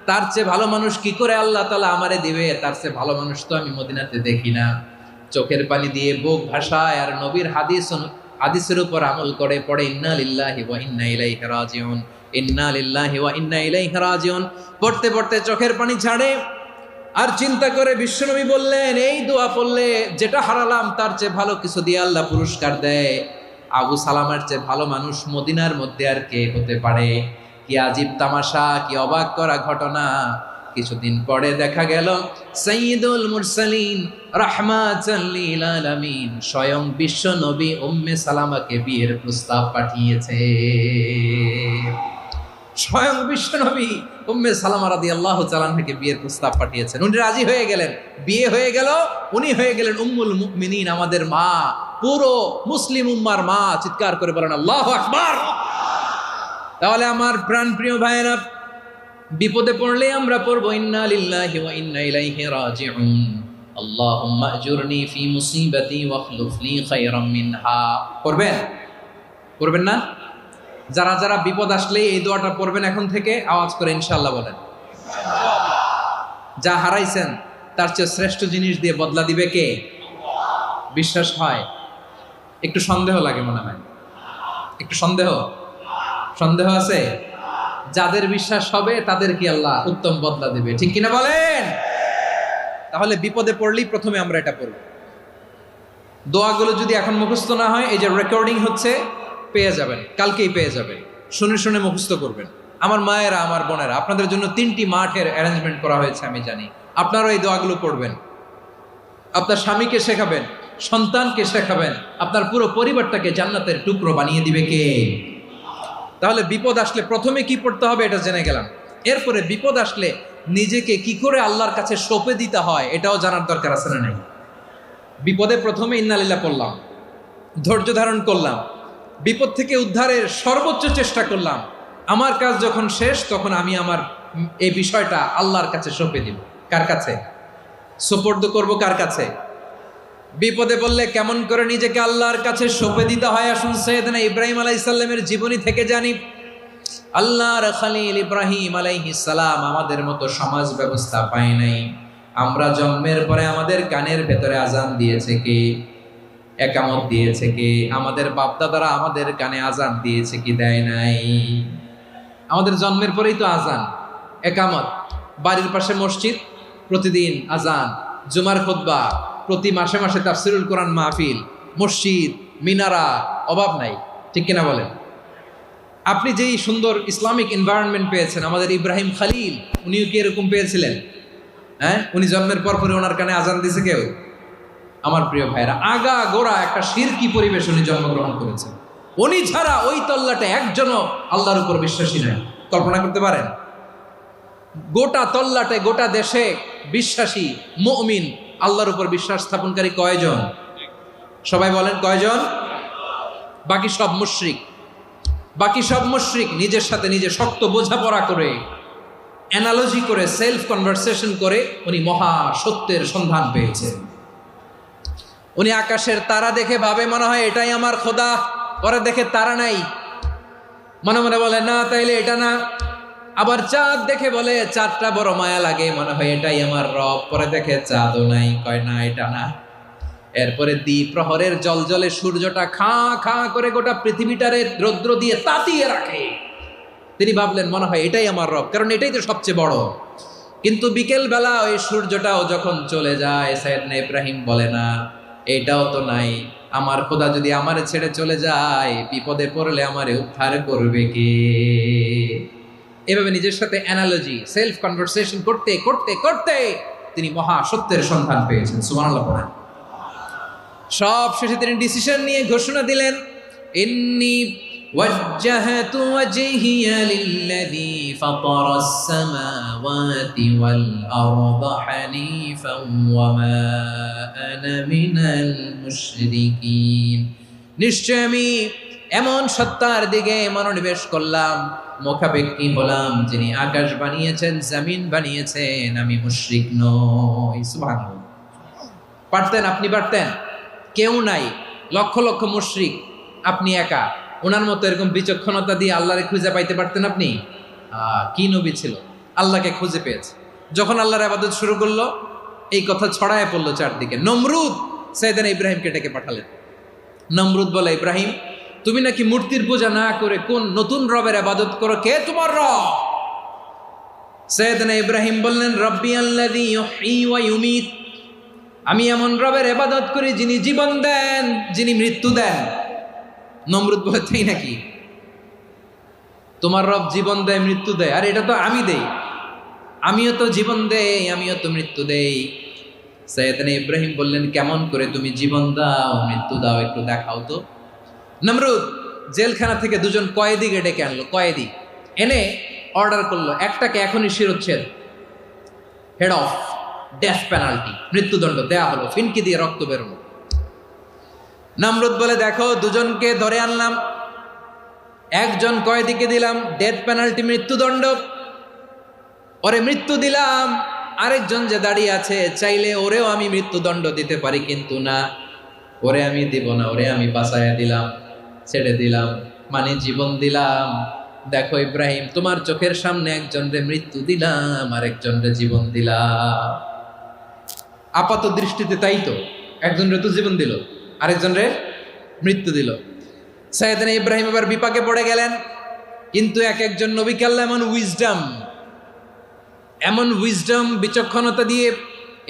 তার চেয়ে ভালো মানুষ কি করে আল্লাহ তাআলা আমারে দিবে, তার চেয়ে ভালো মানুষ তো আমি মদিনাতে দেখি না। চোখের পানি দিয়ে বুক ভাসায় আর নবীর হাদিসের উপর আমল করে পড়ে ইন্না লিল্লাহি ওয়া ইন্না ইলাইহি রাজিউন, ইন্না লিল্লাহি ওয়া ইন্না ইলাইহি রাজিউন। পড়তে পড়তে চোখের পানি ছাড়ে আর চিন্তা করে বিশ্বনবী বললেন এই দোয়া পড়লে যেটা হারালাম তার চেয়ে ভালো কিছু দিয়ে আল্লাহ পুরস্কার দেয়। আবু সালামার চেয়ে ভালো মানুষ মদিনার মধ্যে আর কে হতে পারে? কি আজীব তামাশা, কি অবাক করা ঘটনা। কিছুদিন পরে দেখা গেল সাইয়্যিদুল মুরসালিন রাহমাতাল লিল আলামিন স্বয়ং বিশ্ব নবী উম্মে সালামাকে বিয়ের প্রস্তাব পাঠিয়েছে। স্বয়ং বিশ্ব নবী উম্মে সালামা রাদিয়াল্লাহু তাআলা আনহাকে বিয়ের প্রস্তাব পাঠিয়েছেন। উনি রাজি হয়ে গেলেন, বিয়ে হয়ে গেল, উনি হয়ে গেলেন উম্মুল মুমিনিন, আমাদের মা, পুরো মুসলিম উম্মার মা। চিৎকার করে বলেন আল্লাহু আকবার। তাহলে আমার প্রাণ প্রিয় ভাইয়েরা, বিপদে পড়লে আমরা পড়বো ইন্না লিল্লাহি ওয়া ইন্না ইলাইহি রাজিউন, আল্লাহুম্মা আজুরনি ফি মুসিবাতি ওয়াখলুফ লি খায়রাম মিনহা। পড়বেন? পড়বেন না? যারা যারা বিপদ আসলে এই দোয়াটা পড়বেন এখন থেকে আওয়াজ করে ইনশাআল্লাহ বলেন। যা হারাইছেন তার চেয়ে শ্রেষ্ঠ জিনিস দিয়ে বদলা দিবে কে? বিশ্বাস হয়? একটু সন্দেহ লাগে মনে হয়, একটু সন্দেহ আছে? যাদের বিশ্বাস হবে তাদের কি আল্লাহ উত্তম বদলা দিবে, ঠিক কিনা বলেন? তাহলে বিপদে পড়লেই প্রথমে আমরা এটা পড়ব। দোয়াগুলো যদি এখন মুখস্থ না হয়, এই যে রেকর্ডিং হচ্ছে, পেয়ে যাবেন, কালকেই পেয়ে যাবেন। শুনে শুনে মুখস্থ করবেন। আমার মায়েরা, আমার বোনেরা, আপনাদের জন্য 3টি মাঠের অ্যারেঞ্জমেন্ট করা হয়েছে, আমি জানি। আপনারাও এই দোয়াগুলো পড়বেন, আপনার স্বামীকে শেখাবেন, সন্তানকে শেখাবেন, আপনার পুরো পরিবারটাকে জান্নাতের টুকরো বানিয়ে দিবে কে? তাহলে বিপদ আসলে প্রথমে কি পড়তে হবে এটা জেনে গেলাম। এরপরে বিপদ আসলে নিজেকে কি করে আল্লাহর কাছে সঁপে দিতে হয় এটাও জানার দরকার আছে না নাই? বিপদে প্রথমে ইন্না লিল্লাহ পড়লাম, ধৈর্য ধারণ করলাম, বিপদ থেকে উদ্ধারের সর্বোচ্চ চেষ্টা করলাম। আমার কাজ যখন শেষ তখন আমি আমার এই বিষয়টা আল্লাহর কাছে সঁপে দিব। কার কাছে সুপর্দ করব? কার কাছে? বিপদে বললে কেমন করে নিজেকে আল্লাহর কাছে সঁপে দিতে হয় আসুন সাইয়েদনা ইব্রাহিম আলাইহিস সালামের জীবনী থেকে জানি। আল্লাহর খলিল ইব্রাহিম আলাইহিস সালাম আমাদের মতো সমাজ ব্যবস্থা পায় নাই। আমরা জন্মের পরে আমাদের কানের ভেতরে আজান দিয়েছে কে? একামত দিয়েছে কে? আমাদের বাপদাদারা আমাদের কানে আজান দিয়েছে কি? দেয় নাই। আমাদের জন্মের পরেই তো আজান, একামত, বাড়ির পাশে মসজিদ, প্রতিদিন আজান, জুমার খুতবা, প্রতি মাসে মাসে তাফসিরুল কোরআন মাহফিল, মসজিদ, মিনারা, অভাব নাই, ঠিক কিনা বলেন? আপনি যেই সুন্দর ইসলামিক এনভায়রনমেন্ট পেয়েছেন, আমাদের ইব্রাহিম খলিল উনিও কি এরকম পেয়েছিলেন? হ্যাঁ, উনি জন্মের পর পরে ওনার কানে আজান দিয়েছে কেউ? আমার প্রিয় ভাইরা, আগা গোড়া একটা শিরকি পরিবেশ উনি জন্মগ্রহণ করেছেন। উনি ছাড়া ওই তল্লাটে একজনও আল্লাহর উপর বিশ্বাসী নাই। কল্পনা করতে পারেন? গোটা তল্লাটে, গোটা দেশে বিশ্বাসী মুমিন, আল্লাহর উপর বিশ্বাস স্থাপনকারী কয়জন? সবাই বলেন কয়জন? বাকি সব মুশরিক। বাকি সব মুশরিক নিজের সাথে নিজে শক্ত বোঝাপড়া করে, অ্যানালজি করে, সেলফ কনভারসেশন করে উনি মহা সত্যের সন্ধান পেয়েছেন। উনি আকাশের তারা দেখে ভাবে মনে হয় এটাই আমার খোদা, পরে দেখে তারা নাই, মনে মনে বলে না তাইলে এটা না। আবার চাঁদ দেখে বলে চাঁদটা বড় মায়া লাগে, মনে হয় এটাই আমার রব, পরে দেখে চাঁদও নাই, কয় না এটা না। এরপরে প্রহরের জলজলে সূর্যটা খা খা করে গোটা পৃথিবীটারে রৌদ্র দিয়ে তাতিয়ে রাখে। তিনি ভাবলেন মনে হয় এটাই আমার রব, কারণ এটাই তো সবচেয়ে বড়। কিন্তু বিকেল বেলা ওই সূর্যটাও যখন চলে যায়, সাইয়েদনা ইব্রাহিম বলে না এটাও তো নাই, আমার খোদা যদি আমারে ছেড়ে চলে যায়, বিপদে পড়লে আমারে উদ্ধার করবে কে? এভাবে নিজের সাথে অ্যানালজি, সেলফ কনভারসেশন করতে করতে করতে তিনি মহা সত্যের সন্ধান পেয়েছেন। সুবহানাল্লাহ পড়েন। সব শেষে তিনি ডিসিশন নিয়ে ঘোষণা দিলেন, ইন্নী ওয়াজ্জাহতু ওয়াজহিয়া লিল্লাযী ফাতারাস সামাওয়াতি ওয়াল আরদা হানিফান ওয়া মা আনা মিনাল মুশরিকিন। নিশ্চয় আমি এমন সত্তার দিকে মনোনিবেশ করলাম, মুখাপেক্ষী হলাম, যিনি আকাশ বানিয়েছেন, জমিন বানিয়েছেন, আমি মুশরিক নই। সুবহানাল্লাহ। পারতেন, আপনি পারতেন? কেউ নাই, লক্ষ লক্ষ মুশরিক, আপনি একা। ওনার মতো এরকম বিচক্ষণতা দিয়ে আল্লাহরে খুঁজে পাইতে পারতেন আপনি? কি নবী ছিল, আল্লাহকে খুঁজে পেয়েছে। যখন আল্লাহর ইবাদত শুরু করলো, এই কথা ছড়ায় পড়লো চারদিকে। নমরুদ সাইয়েদনা ইব্রাহিমকে ডেকে পাঠালেন। নমরুদ বলে, ইব্রাহিম তুমি নাকি মূর্তির পূজা না করে কোন নতুন রবের ইবাদত করো, কে তোমার রব? সাইয়েদনা ইব্রাহিম বললেন, রব্বি আল্লাযী ইউহয়ী ওয়া ইউমীত, আমি এমন রবের ইবাদত করি যিনি জীবন দেন, যিনি মৃত্যু দেন। নমরুদ বলে, তাই নাকি? তোমার রব জীবন দেয়, মৃত্যু দেয়, আর এটা তো আমি দেই, আমিও তো জীবন দেই, আমিও তো মৃত্যু দেই। সাইয়েদনা ইব্রাহিম বললেন, কেমন করে তুমি জীবন দাও, মৃত্যু দাও, একটু দেখাও তো। নমরুদ জেলখানা থেকে দুজন কয়েদিকে ডেকে আনলো, কয়েদি এনে অর্ডার করলো, একটাকে এখনই শিরোচ্ছেদ, হেড অফ, ডেথ পেনাল্টি, মৃত্যুদণ্ড দেয়া হলো, ফিনকি দিয়ে রক্ত বেরোলো। নমরুদ বলে, দেখো দুজনকে ধরে আনলাম, একজন কয়েদিকে দিলাম ডেথ পেনাল্টি, মৃত্যুদণ্ড, ওরে মৃত্যু দিলাম। আরেকজন যে দাঁড়িয়ে আছে, চাইলে ওরেও আমি মৃত্যুদণ্ড দিতে পারি, কিন্তু না, ওরে আমি দিব না, ওরে আমি বাঁচাইয়া দিলাম, ছেড়ে দিলাম, মানে জীবন দিলাম। দেখো ইব্রাহিম, তোমার চোখের সামনে একজনরে মৃত্যু দিলাম, আরেকজনরে জীবন দিলাম। আপাত দৃষ্টিতে তাই তো, একজনরে তো জীবন দিল, আরেকজনরে মৃত্যু দিল। সাইয়েদনা ইব্রাহিম এবার বিপাকে পড়ে গেলেন। কিন্তু এক একজন নবীকে আল্লাহ এমন উইজডম বিচক্ষণতা দিয়ে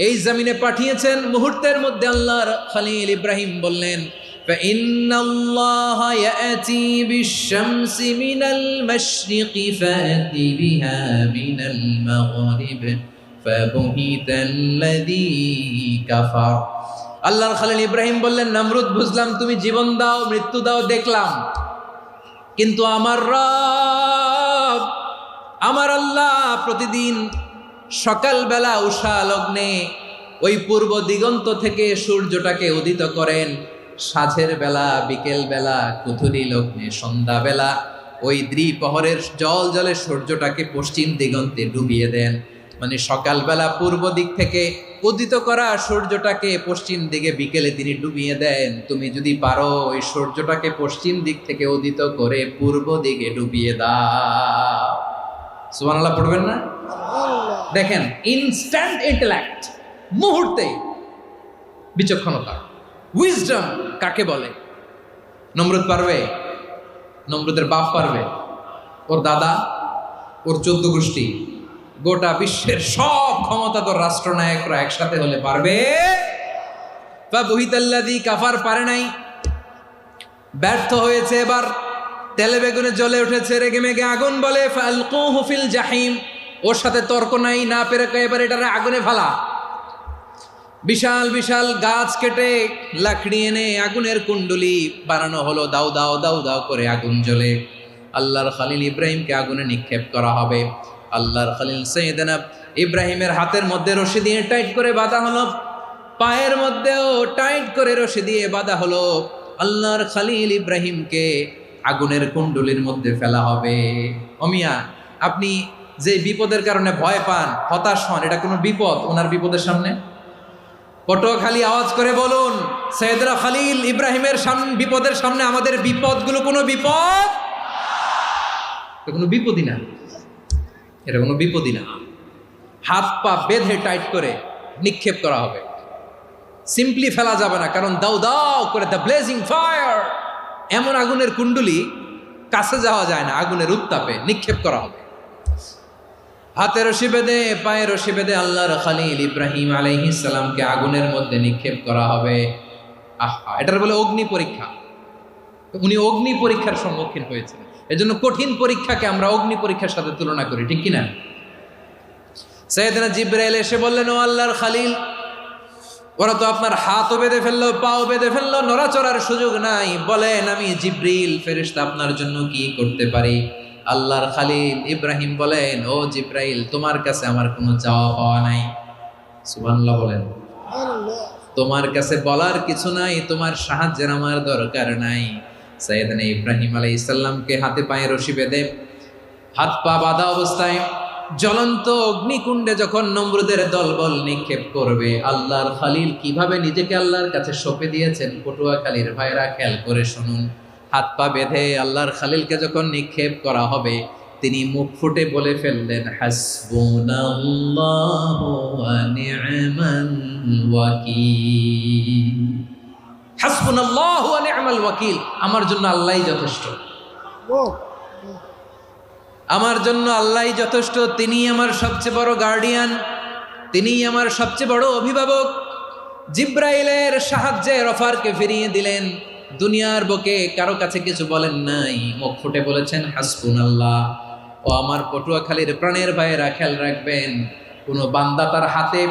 এই জমিনে পাঠিয়েছেন, মুহূর্তের মধ্যে আল্লাহর খলিল ইব্রাহিম বললেন, ফাইন্নাল্লাহা ইয়াতি বিশ-শামসি মিনাল মাশরিকি ফাতি বিহা মিনাল মাগরিব ফাবুহিতাল্লাযী কাফার। আল্লাহর খলিল ইব্রাহিম বললেন, নমরুদ বুঝলাম তুমি জীবন দাও, মৃত্যু দাও, দেখলাম, কিন্তু আমার রব, আমার আল্লাহ প্রতিদিন সকালবেলা উষা লগ্নে ওই পূর্ব দিগন্ত থেকে সূর্যটাকে উদিত করেন, সাঁঝের বেলা, বিকেল বেলা, কুথুরি লগ্নে, সন্ধ্যাবেলা ওই দ্বিপ্রহরের জল জলে সূর্যটাকে পশ্চিম দিগন্তে ডুবিয়ে দেন। মানে সকালবেলা পূর্ব দিক থেকে উদিত করা সূর্যটাকে পশ্চিম দিকে বিকেলে তিনি ডুবিয়ে দেন। তুমি যদি পারো ওই সূর্যটাকে পশ্চিম দিক থেকে উদিত করে পূর্ব দিকে ডুবিয়ে দাও। সুবহানাল্লাহ পড়বেন না? দেখেন, ইনস্ট্যান্ট ইন্টেলেক্ট, মুহূর্তে বিচক্ষণতা, উইজডম কাকে বলে? নমরুদ পারবে? নমরুদের বাপ পারবে? ওর দাদা, ওর 14 গোষ্ঠী, গোটা বিশ্বের সব ক্ষমতাধর রাষ্ট্রনায়করা একসাথে হলে পারবে? ফাবুহিতাল্লাযী কাফার পারে নাই, ব্যর্থ হয়েছে। এবার তেলে বেগুনে জ্বলে উঠেছে, রেগে মেগে আগুন বলে, ফালকুহু ফিল জাহিম, ওর সাথে তর্ক নাই, না পেরে এবার এটারে আগুনে ফেলা। বিশাল বিশাল গাছ কেটে লাকড়ি এনে আগুনের কুণ্ডলি বানানো হলো, দাও দাও দাও দাও করে আগুন জ্বলে। আল্লাহর খলিল ইব্রাহিমকে আগুনে নিক্ষেপ করা হবে। আল্লাহর খলিল সাইয়েদনা ইব্রাহিমের হাতের মধ্যে রশি দিয়ে টাইট করে বাঁধা হলো, পায়ের মধ্যেও টাইট করে রশি দিয়ে বাঁধা হলো। আল্লাহর খলিল ইব্রাহিমকে আগুনের কুণ্ডলির মধ্যে ফেলা হবে। অমিয়া, আপনি যে বিপদের কারণে ভয় পান, হতাশ হন, এটা কোনো বিপদ ওনার বিপদের সামনে? পটুয়াখালী আওয়াজ করে বলুন, সাইয়েদনা খলিল ইব্রাহিমের বিপদের সামনে আমাদের বিপদগুলো কোনো বিপদ? এটা কোনো বিপদই না, এটা কোনো বিপদই না। হাত পা বেঁধে টাইট করে নিক্ষেপ করা হবে। সিম্পলি ফেলা যাবে না, কারণ দাও দাও করে দ্য ব্লেজিং ফায়ার, এমন আগুনের কুণ্ডুলি কাছে যাওয়া যায় না, আগুনের উত্তাপে নিক্ষেপ করা হবে। হাতে রশি বেঁধে পায়ে রশি বেঁধে আল্লাহর খলিল ইব্রাহিম আলাইহিস সালামকে আগুনের মধ্যে নিক্ষেপ করা হবে। আহা, এটার বলে অগ্নি পরীক্ষা। উনি অগ্নি পরীক্ষার সম্মুখীন হয়েছেন। এজন্য কঠিন পরীক্ষাকে আমরা অগ্নি পরীক্ষার সাথে তুলনা করি, ঠিক কিনা? সাইয়েদনা জিবরাইল এসে বললেন, ও আল্লাহর খলিল, ওরা তো আপনার হাতও বেঁধে ফেললো, পাও বেঁধে ফেললো, নড়াচড়ার সুযোগ নাই, বলেন আমি জিবরিল ফেরেশতা আপনার জন্য কি করতে পারি? আল্লাহর খলিল ইব্রাহিম বলেন, ও জিবরাইল, তোমার কাছে আমার কোনো চাওয়া পাওয়া নাই। সুবহানাল্লাহ বলেন। তোমার কাছে বলার কিছু নাই, তোমার সাহায্যের আমার দরকার নাই। সাইয়েদনা ইব্রাহিম আলাইহিস সালামকে হাতে পায়ে রশি বেঁধে হাত পা বাঁধা অবস্থায় জ্বলন্ত অগ্নিকুণ্ডে যখন নমরুদের দলবল নিক্ষেপ করবে, আল্লাহর খলিল কিভাবে নিজেকে আল্লাহর কাছে সঁপে দিয়েছেন, পটুয়াখালীর ভাইরা খেয়াল করে শুনুন। হাত পা বেঁধে আল্লাহর খলিলকে যখন নিক্ষেপ করা হবে, তিনি মুখ ফুটে বলে ফেললেন, হাসবুনাল্লাহু ওয়া নি'মাল ওয়াকিল। হাসবুনাল্লাহু ওয়া নি'মাল ওয়াকিল, আমার জন্য আল্লাহই যথেষ্ট, আমার জন্য আল্লাহই যথেষ্ট। তিনি আমার সবচেয়ে বড় গার্ডিয়ান, তিনি আমার সবচেয়ে বড় অভিভাবক। জিব্রাইলের সাহায্যে অফারকে ফিরিয়ে দিলেন, দুনিয়ার বুকে কারো কাছে কিছু বলেন নাই, মুখ ফুটে বলেছেন হাসবুনাল্লাহ। ও আমার পটুয়াখালীর প্রাণের ভাইয়েরা, খেয়াল রাখবেন, কোনো বান্দা তার হাতে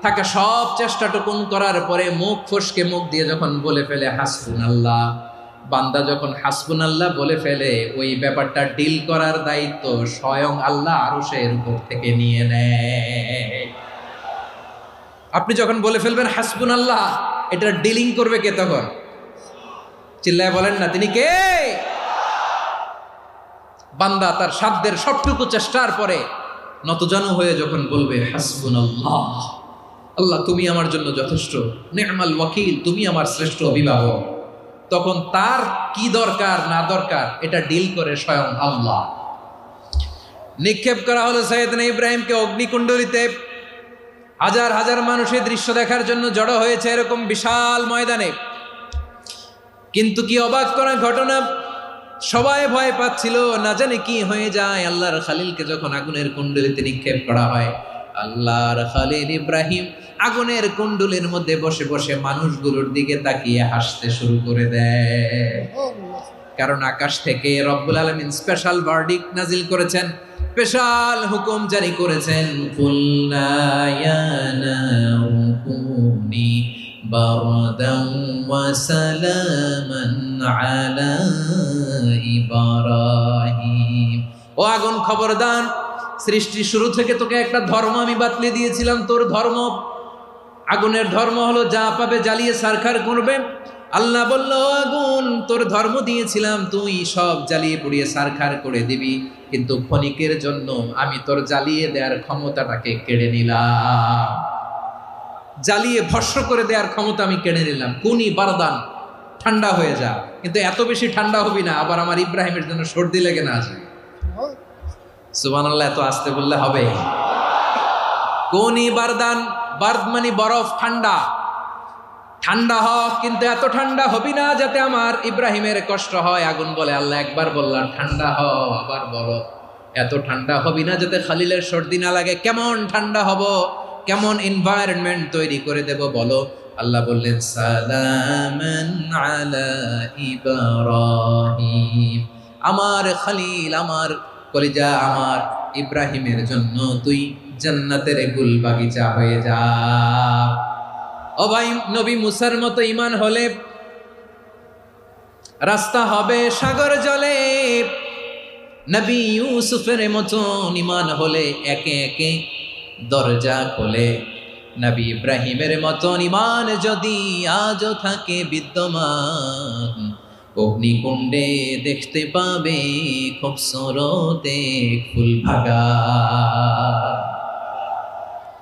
থাকা সব চেষ্টাটুকুন করার পরে মুখ ফসকে মুখ দিয়ে যখন বলে ফেলে হাসবুনাল্লাহ, বান্দা যখন হাসবুনাল্লাহ বলে ফেলে, ওই ব্যাপারটা ডিল করার দায়িত্ব স্বয়ং আল্লাহ আরশের উপর থেকে নিয়ে নেয়। আপনি যখন বলে ফেলবেন হাসবুনাল্লাহ, এটা ডিলিং করবে কে তখন? চিল্লায় বলেন না, তিনি কে? বান্দা তার সাধ্যের সবটুকু চেষ্টার পরে নতজানু হয়ে যখন বলবে হাসবুনাল্লাহ, আল্লাহ তুমি আমার জন্য যথেষ্ট, নি'মাল ওয়াকিল, তুমি আমার শ্রেষ্ঠ অভিভাবক, তখন তার কি দরকার না দরকার এটা ডিল করে স্বয়ং আল্লাহ। নিক্ষেপ করা হলো সাইয়েদনা ইব্রাহিমকে অগ্নিকুণ্ডলিতে। হাজার হাজার মানুষের দৃশ্য দেখার জন্য জড়ো হয়েছে এরকম বিশাল ময়দানে। কিন্তু কি অবাক করা ঘটনা, সবাই ভয় পাচ্ছিল, না জানে কি হয়ে যায়। আল্লাহর খলিলকে যখন আগুনের কুণ্ডলিতে নিক্ষেপ করা হয়, আল্লাহর খলিল ইব্রাহিম আগুনের কুণ্ডলের মধ্যে বসে বসে মানুষগুলোর দিকে তাকিয়ে হাসতে শুরু করে দেয়। কারণ আকাশ থেকে রব্বুল আলামিন স্পেশাল ভার্ডিক্ট নাজিল করেছেন, স্পেশাল হুকুম জারি করেছেন, কুলনা ইয়া নারু কুনি বারদান ওয়া সালামান আলা ইব্রাহিম। ও আগুন, খবরদার, সৃষ্টি শুরু থেকে তোকে একটা ধর্ম আমি বাতলে দিয়েছিলাম, তোর ধর্ম, আগুনের ধর্ম হলো যা পাবে জ্বালিয়ে সারখার করবে। আল্লাহ বলল, আগুন, তোর ধর্ম দিয়েছিলাম, তুই সব জ্বালিয়ে পুড়িয়ে সারখার করে দিবি, কিন্তু ক্ষণিকের জন্য আমি তোর জ্বালিয়ে দেওয়ার ক্ষমতাটাকে কেড়ে নিলাম, জ্বালিয়ে ভস্ম করে দেওয়ার ক্ষমতা আমি কেড়ে নিলাম। কুনি বারদান, ঠান্ডা হয়ে যা, কিন্তু এত বেশি ঠান্ডা হবি না আবার আমার ইব্রাহিমের জন্য সর্দি লেগে না যায়। সুবহানাল্লাহ, এত আসতে বললে হবে? কুনি বারদান, বার্দ মানে বরফ, ঠান্ডা, ঠান্ডা হ, কিন্তু এত ঠান্ডা হবি না যাতে আমার ইব্রাহিমের কষ্ট হয়। আগুন বলে, আল্লাহ একবার বললাম ঠান্ডা হ, আবার বলো এত ঠান্ডা হবি না যাতে খলিলের সর্দি না লাগে। কেমন ঠান্ডা হব, কেমন এনভায়রনমেন্ট তৈরি করে দেব বলো? আল্লাহ বললেন, সালামান আলা ইব্রাহিম, আমার খলিল, আমার কলিজা, আমার ইব্রাহিমের জন্য তুই জান্নাতের গুল বাগিচা হয়ে যা। ও ভাই, নবী মুসার মতো ঈমান হলে রাস্তা হবে সাগর জলে, নবী ইউসুফের মতন ঈমান হলে একে একে দরজা খোলে। নবী ইব্রাহিমের মতন ঈমান যদি আজও থাকে বিদ্যমান, অগ্নিকুণ্ডে দেখতে পাবে খুবসুরত এক ফুল ভাগা।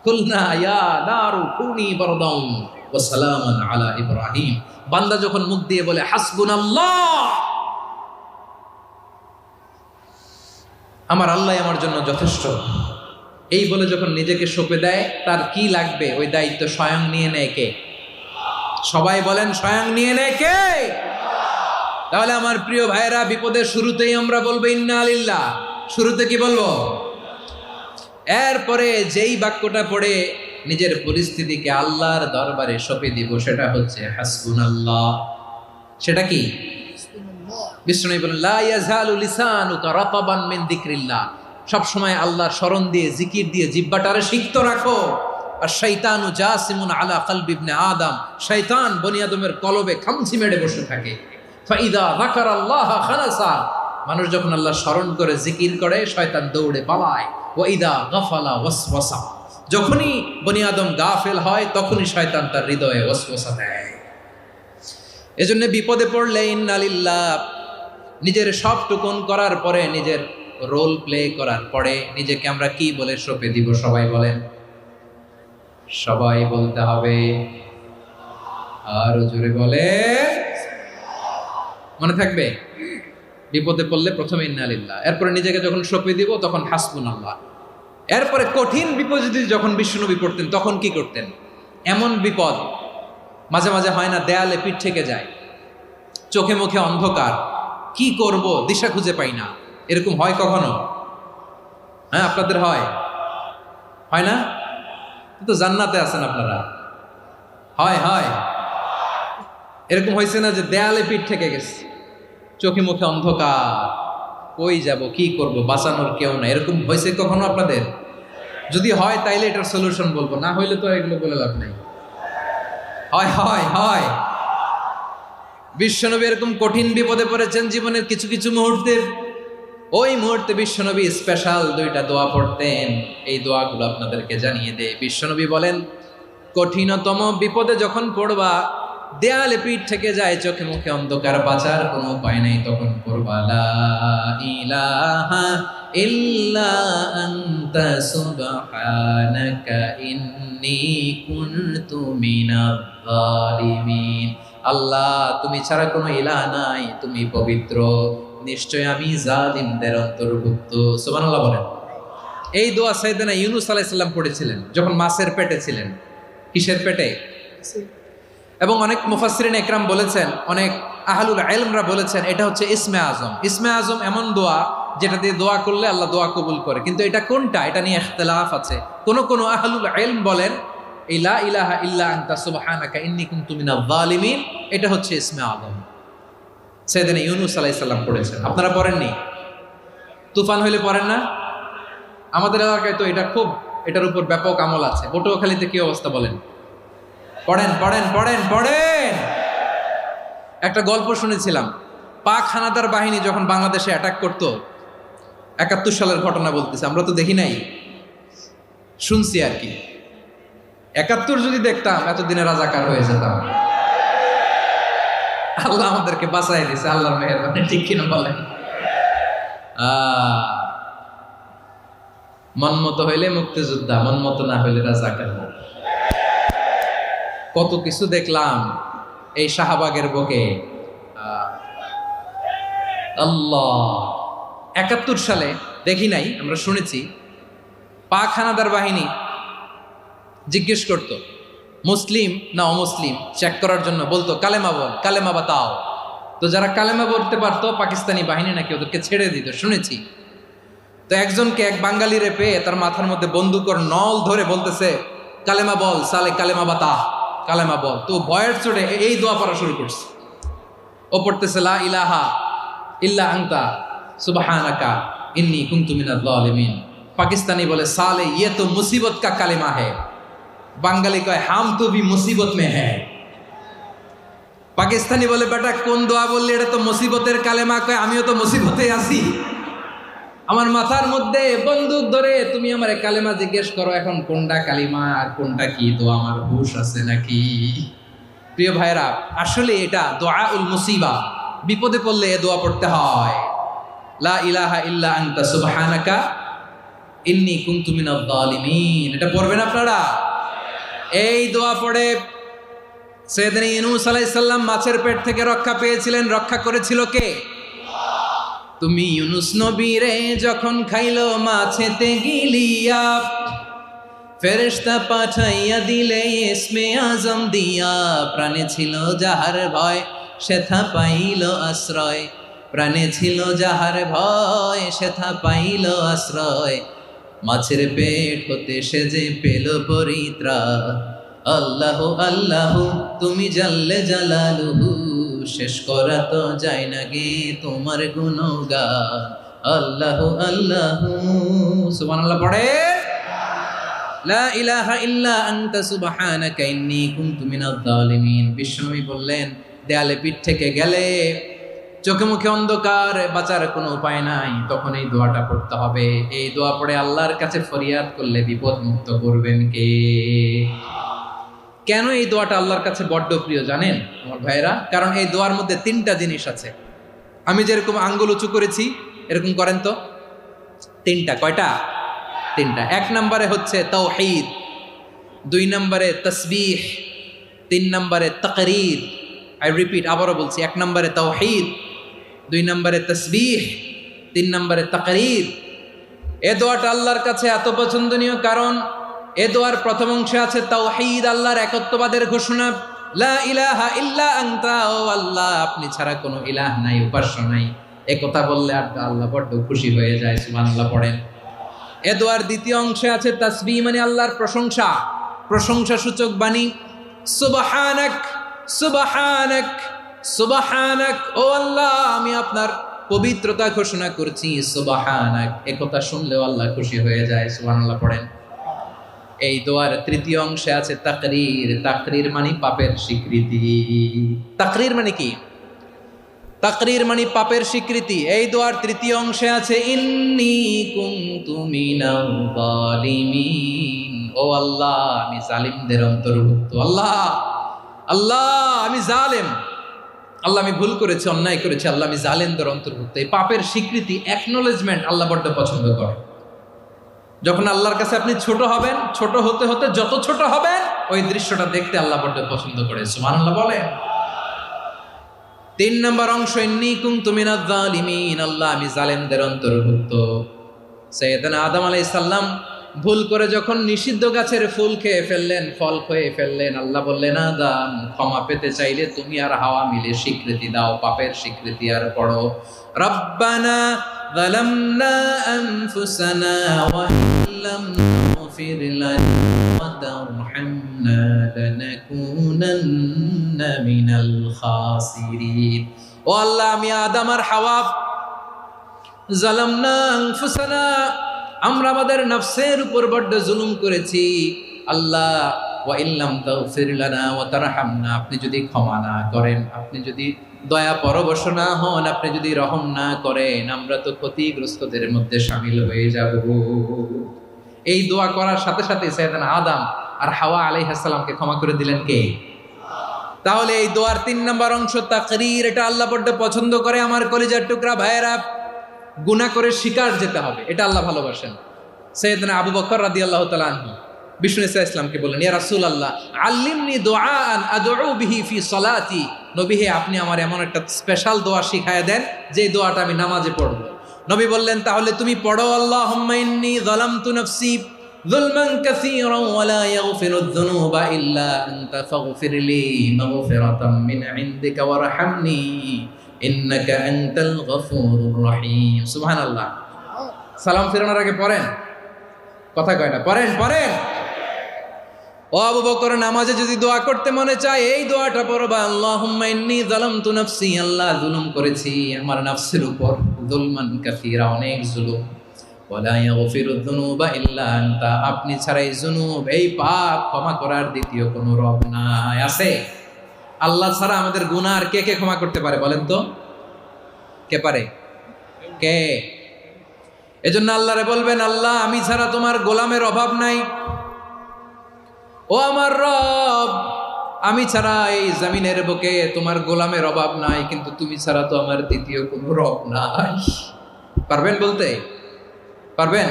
কুলনা ইয়া নারু কুনি বারদান ওয়া সালামান আলা ইব্রাহিম। বান্দা যখন মুখ দিয়ে বলে হাসবুনাল্লাহ, আমার আল্লাহ আমার জন্য যথেষ্ট, এই বলে যখন নিজেকে সঁপে দেয়, তার কি লাগবে ওই দায়িত্ব স্বয়ং নিয়ে নেয় কে? সবাই বলেন স্বয়ং নিয়ে নেয় কে? তাহলে আমার প্রিয় ভাইরা, বিপদের শুরুতেই আমরা বলবো ইন্না লিল্লাহ। শুরুতে কি বলবো? এরপরে যেই বাক্যটা পড়ে নিজের পরিস্থিতিকে আল্লাহর দরবারে সঁপে দিব, সেটা হচ্ছে হাসবুনাল্লাহ। সেটা কি? বিষ্ণু বলেন লা ইয়াজালু লিসানুকা রাতাবান মিন যিকরিল্লাহ। সব সময় আল্লাহর স্মরণ দিয়ে, জিকির দিয়ে জিহ্বাটারে সিক্ত রাখো। আর শয়তানু জাসিমুন আলা কলবি ইবনে আদম, শয়তান বনি আদমের কলবে খামচি মেরে বসে থাকে। ফাইদা যাকারাল্লাহ খানাসা, মানুষ যখন আল্লাহর স্মরণ করে জিকির করে শয়তান দৌড়ে পালায়। ওয়া ইদা গাফালা ওয়াসওয়াসা, যখনই বনি আদম গাফেল হয় তখনই শয়তান তার হৃদয়ে ওয়াসওয়াসা দেয়। এজন্য বিপদে পড়লে ইন্না লিল্লাহ, নিজের সব টুকুন করার পরে, নিজের রোল প্লে করার পরে নিজেকে আমরা কি বলে সঁপে দিব? সবাই বলেন, সবাই বলতে হবে। আরো জোরে বলে, মনে থাকবে? বিপদে পড়লে প্রথমে ইন্না লিল্লাহ, এরপরে নিজেকে যখন সঁপে দিব তখন হাসবুনাল্লাহ। এরপরে কঠিন বিপদ যদি যখন বিশ্বনবী পড়তেন তখন কি করতেন? এমন বিপদ মাঝে মাঝে হয় না, দেয়ালে পিঠ থেকে যায়, চোখে মুখে অন্ধকার, কি করব দিশা খুঁজে পাই না, এরকম হয় কখনো? হ্যাঁ, আপনাদের হয়? হয় না? তো জান্নাতে আছেন আপনারা। হয় হয় এরকম হয়েছে না যে দেয়ালে পিঠ থেকে গেছে, চোখে মুখে অন্ধকার, কই যাব, কি করব, বাঁচানোর কেউ না, এরকম হয়েছে কখনো আপনাদের? যদি হয় তাইলে এটার সলিউশন বলবো, না হইলে তো এগুলো বলে লাভ নাই। হয় হয় হয় বিশ্বনবী এরকম কঠিন বিপদে পড়েছেন জীবনের কিছু কিছু মুহূর্তে। ওই মুহূর্তে বিশ্বনবী স্পেশাল 2টা দোয়া পড়তেন। এই দোয়াগুলো আপনাদেরকে জানিয়ে দেয়। বিশ্বনবী বলেন, কঠিনতম বিপদে যখন পড়বা, দেয়ালে পিঠ থেকে যায়, চোখে মুখে অন্ধকার, বাঁচার কোনো উপায় নাই, তখন পড়বা লা ইলাহা ইল্লা আনতা সুবহানাকা ইন্নী কুনতু মিনাজ জালিমিন। আল্লাহ, তুমি ছাড়া কোনো ইলাহ নাই, তুমি পবিত্র, নিশ্চয় আমি জালিমদের অন্তর্ভুক্ত। সুবহানাল্লাহ বলেন। এই দোয়া সাইয়েদনা ইউনূস আলাইহিস সালাম পড়েছিলেন যখন মাছের পেটে ছিলেন। কিসের পেটে? এবং অনেক মুফাসসিরিন ইকরাম বলেছেন, অনেক আহলুল ইলমরা বলেছেন, এটা হচ্ছে ইসমে আজম। ইসমে আজম এমন দোয়া যেটা দিয়ে দোয়া করলে আল্লাহ দোয়া কবুল করে, কিন্তু এটা কোনটা, এটা নিয়ে ইখতিলাফ আছে। কোন আহলুল ইলম বলেন এই লা ইলাহা ইল্লা আনতা সুবহানাকা ইন্নী কুনতু মিনাজ জালিমিন, এটা হচ্ছে ইসমে আজম। সাইয়েদনা ইউনূস আলাইহিস সালাম পড়েছেন। আপনারা পড়েননি? তুফান হইলে পড়েন না? আমাদের এলাকায় তো এটা খুব, এটার উপর ব্যাপক আমল আছে। পটুয়াখালীতে কি অবস্থা বলেন? পড়েন পড়েন পড়েন পড়েন। একটা গল্প শুনেছিলাম, পাক হানাদার বাহিনী যখন বাংলাদেশে অ্যাটাক করত, 71 সালের ঘটনা বলতেছে, আমরা তো দেখি নাই, শুনছি আর কি। 71 যদি দেখতাম এতদিনে রাজাকার হয়ে যেতাম। আল্লাহ আমাদেরকে বাঁচাই দিয়েছে, আল্লাহর মেহেরবানি, ঠিক কিনা বলেন? মন মতো হইলে মুক্তিযোদ্ধা, মন মতো না হইলে রাজাকার। কত কিছু দেখলাম এই শাহবাগের বুকে। আল্লাহ, 71 সালে দেখি নাই, আমরা শুনেছি পাক হানাদার বাহিনী জিজ্ঞেস করত মুসলিম না অমুসলিম চেক করার জন্য, বলতো কালেমা বল, কালেমা বাতাও। তো যারা কালেমা বলতে পারতো পাকিস্তানি বাহিনী নাকি ওদেরকে ছেড়ে দিত, শুনেছি। তো একজনকে, এক বাঙালিরে পেয়ে তার মাথার মধ্যে বন্দুকর নল ধরে বলতেছে কালেমা বল সালে, কালেমা বাতা, কালেমা বল। তো ভয়ের চোটে এই দোয়া পড়া শুরু করছে। ও পড়তেছে লা ইলাহা ইল্লা আনতা সুবহানাকা ইন্নী কুনতু মিনাজ জালিমিন। পাকিস্তানি বলে সালে ইয়ে তো মুসিবত কা কালেমা है। বাঙালি কয় হাম তো ভি মুসিবত মে হ্যায়। পাকিস্তানি বলে বেটা কোন দোয়া বললি, এটা তো মুসিবতের কালেমা। কয় আমিও তো মুসিবতে আছি, আমার মাথার মধ্যে বন্দুক ধরে তুমি আমার কালেমা জিজ্ঞেস করো, এখন কোনটা কালিমা আর কোনটা কি, তো আমার হুশ আছে নাকি? প্রিয় ভাইরা, আসলে এটা দুআউল মুসিবা, বিপদে পড়লে এ দোয়া পড়তে হয়, লা ইলাহা ইল্লা আনতা সুবহানাকা ইন্নী কুনতু মিনাজ জালিমিন। এটা পড়বেন আপনারা। এই দোয়া পড়ে সাইয়েদনা ইউনূস আলাইহিস সালাম মাছের পেট থেকে রক্ষা পেয়েছিলেন। রক্ষা করেছিল কে? তুমি ইউনূস নবী রে যখন খাইলো মাছেতে গিলিয়া, ফেরেশতা পাঠাইয়া দিলে ইসমে আজম দিয়া, প্রাণে ছিল যাহার ভয় সেথা পাইল আশ্রয়, প্রাণে ছিল যাহার ভয় সেথা পাইল আশ্রয়, মাছের পেট হতে সে যে পেল পরিত্রাণ। আল্লাহ আল্লাহ তুমি জাল্লে জালালুহু, শেষ করা তো যায় না গে তোমার গুণগান। আল্লাহ আল্লাহ, সুবহানাল্লাহ পড়ে। লা ইলাহা ইল্লা আনতা সুবহানাকা ইন্নী কুনতু মিনাজ জালিমিন। বিশ্বনবী বললেন, দেয়ালে পিঠ থেকে গেলে, চোখে মুখে অন্ধকার, বাঁচার কোনো উপায় নাই, তখন এই দোয়াটা পড়তে হবে। এই দোয়া পড়ে আল্লাহর কাছে ফরিয়াদ করলে বিপদ মুক্ত করবেন কে? কেন এই দোয়াটা আল্লাহর কাছে বড্ড প্রিয় জানেন আমার ভাইয়েরা? কারণ এই দোয়ার মধ্যে তিনটা জিনিস আছে। আমি যেরকম আঙ্গুল উঁচু করেছি এরকম করেন তো। তিনটা। কয়টা? তিনটা। এক নম্বরে হচ্ছে তাওহীদ, দুই নম্বরে তাসবিহ, তিন নম্বরে তাকরীর। আই রিপিট, আবারও বলছি, এক নম্বরে তাওহীদ, দুই নম্বরে তাসবিহ, তিন নম্বরে তাকরীর। এ দোয়াটা আল্লাহর কাছে এত পছন্দনীয় কারণ এ দোয়ার প্রথম অংশে আছে তাওহীদ, আল্লাহর একত্ববাদের ঘোষণা। লা ইলাহা ইল্লা আনতা, ও আল্লাহ আপনি ছাড়া কোনো ইলাহ নাই, উপাস্য নাই। এ কথা বললে আর আল্লাহ বড্ড খুশি হয়ে যায়, সুবহানাল্লাহ পড়েন। এ দোয়ার দ্বিতীয় অংশে আছে তাসবিহ, মানে আল্লাহর প্রশংসা, প্রশংসা সূচক বাণী। সুবহানাক সুবহানাক সুবহানাক, ও আল্লাহ আমি আপনার পবিত্রতা ঘোষণা করছি, সুবহানাক। এ কথা শুনলেও আল্লাহ খুশি হয়ে যায়, সুবহানাল্লাহ পড়েন। এই দোয়ার তৃতীয় অংশে আছে তাকরীর, তাকরীর মানে পাপের স্বীকৃতি। তাকরীর মানে কি? তাকরীর মানে পাপের স্বীকৃতি। এই দোয়ার তৃতীয় অংশে আছে ইন্নী কুনতু মিনাল জালিমিন, ও আল্লাহ আমি জালিমদের অন্তর্ভুক্ত। আল্লাহ আল্লাহ আমি জালেম, আল্লাহ আমি ভুল করেছি, অন্যায় করেছি, আল্লাহ আমি জালেমদের অন্তর্ভুক্ত। এই পাপের স্বীকৃতি, অ্যাকনোলেজমেন্ট আল্লাহ বড্ড পছন্দ করে। যখন আল্লাহর কাছে আপনি ছোট হবেন, ছোট হতে হতে যত ছোট হবেন, ওই দৃশ্যটা দেখতে আল্লাহ বড্ড পছন্দ করে, সুবহানাল্লাহ বলেন। তিন নম্বর অংশ ইন্নী কুনতু মিনাজ জালিমিন, আল্লাহ আমি জালেমদের অন্তর্ভুক্ত। সাইয়েদনা আদম আলাইহিস সালাম ভুল করে যখন নিষিদ্ধ গাছের ফুল খেয়ে ফেললেন, ফল খেয়ে ফেললেন, আল্লাহ বললেন আদম ক্ষমা পেতে চাইলে তুমি আর হাওয়া মিলে স্বীকৃতি দাও, পাপের স্বীকৃতি আর পড়ো, রব্বানা যালামনা আনফুসানা ওয়া ইল্লাম তাগফির লানা ওয়া তারহামনা লানাকুনান্না মিনাল খাসিরিন। ও আল্লাহ আমি আদম আর হাওয়া, যালামনা আনফুসানা, আমরা আমাদের নফসের উপর বড্ড জুলুম করেছি। আল্লাহ ওয়া ইল্লাম তাগফির লানা ওয়া তারহামনা, আপনি যদি ক্ষমা না করেন, আপনি যদি দয়া পরবশ না হন, আপনি যদি রহম না করেন, আমরা তো ক্ষতিগ্রস্তদের মধ্যে শামিল হয়ে যাব। এই দোয়া করার সাথে সাথে সাইয়েদনা আদম আর হাওয়া আলাইহিস সালামকে ক্ষমা করে দিলেন কে? তাহলে এই দোয়ার তিন নম্বর অংশ তাকরীর, এটা আল্লাহ বড্ড পছন্দ করে। আমার কলিজার টুকরা ভাইয়েরা, গুনাহ করে শিকার যেতে হবে, এটা আল্লাহ ভালোবাসেন। সাইয়েদনা আবু বকর রাদিয়াল্লাহু তাআলা আনহু বিষ্ণু ইসা ইসলামকে বললেন, ইয়া রাসূলুল্লাহ আল্লিমনি দুআআন আদউ বিহি ফি সলাতি, নবী হে আপনি আমার এমন একটা স্পেশাল দোয়া শিখায়া দেন যে দোয়াটা আমি নামাজে পড়ব। নবী বললেন, তাহলে তুমি পড়ো, আল্লাহুম্মা ইন্নী যালামতু নাফসি যুলমান কাসীরান ওয়া লা ইয়াগফিরুয যুনুবা ইল্লা আনতা ফাগফিরলি মাগফিরাতাম মিন ইনদিকা ওয়ারহামনি ইন্নাকা আনতাল গফুরুর রহিম। সুবহানাল্লাহ। সালাম ফেরানোর আগে পড়েন, কথা কয় না, পড়েন পড়েন। ও আবু বকর, নামাজে যদি দোয়া করতে মনে চায় এই দোয়াটা পড়বা, আল্লাহুম্মা ইন্নী যালামতু নাফসি, আল্লাহ জুলুম করেছি আমার নফসের উপর, যুলমান কাসীরা, অনেক জুলুম, ওয়া লা ইয়াগফিরুয যুনুবা ইল্লা আনতা, আপনি ছাড়া এই জুনুব, এই পাপ ক্ষমা করার দ্বিতীয় কোনো রব নাই। আছে? আল্লাহ ছাড়া আমাদের গুনাহ আর কে কে ক্ষমা করতে পারে বলেন তো? কে পারে? কে? এজন্য আল্লাহরে বলবেন, আল্লাহ আমি ছাড়া তোমার গোলামের অভাব নাই, ও আমার রব আমি ছাড়া এই জমিনের বুকে তোমার গোলামের অভাব নাই, কিন্তু তুমি ছাড়া তো আমার দ্বিতীয় কোনো রব নাই। পারবেন বলতে? পারবেন?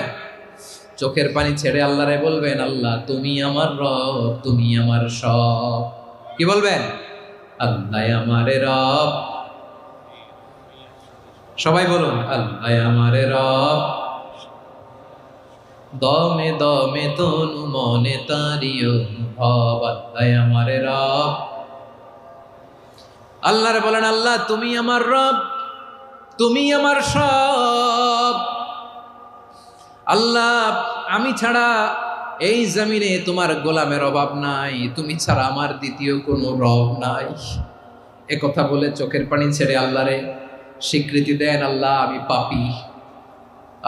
চোখের পানি ছেড়ে আল্লাহরে বলবেন, আল্লাহ তুমি আমার রব, তুমি আমার সব। কি বলবেন? আল্লাহ আমারে রব, সবাই বলুন আল্লাহ আমারে রব, দমে দমে তনু মনে তারি অনুভব, আল্লাহ আমার রব। আল্লাহরে বলেন, আল্লাহ তুমি আমার রব, তুমি আমার সব। আল্লাহ আমি ছাড়া এই জমিনে তোমার গোলামের অভাব নাই, তুমি ছাড়া আমার দ্বিতীয় কোনো রব নাই। এ কথা বলে চোখের পানি ছেড়ে আল্লাহরে স্বীকৃতি দেন, আল্লাহ আমি পাপী,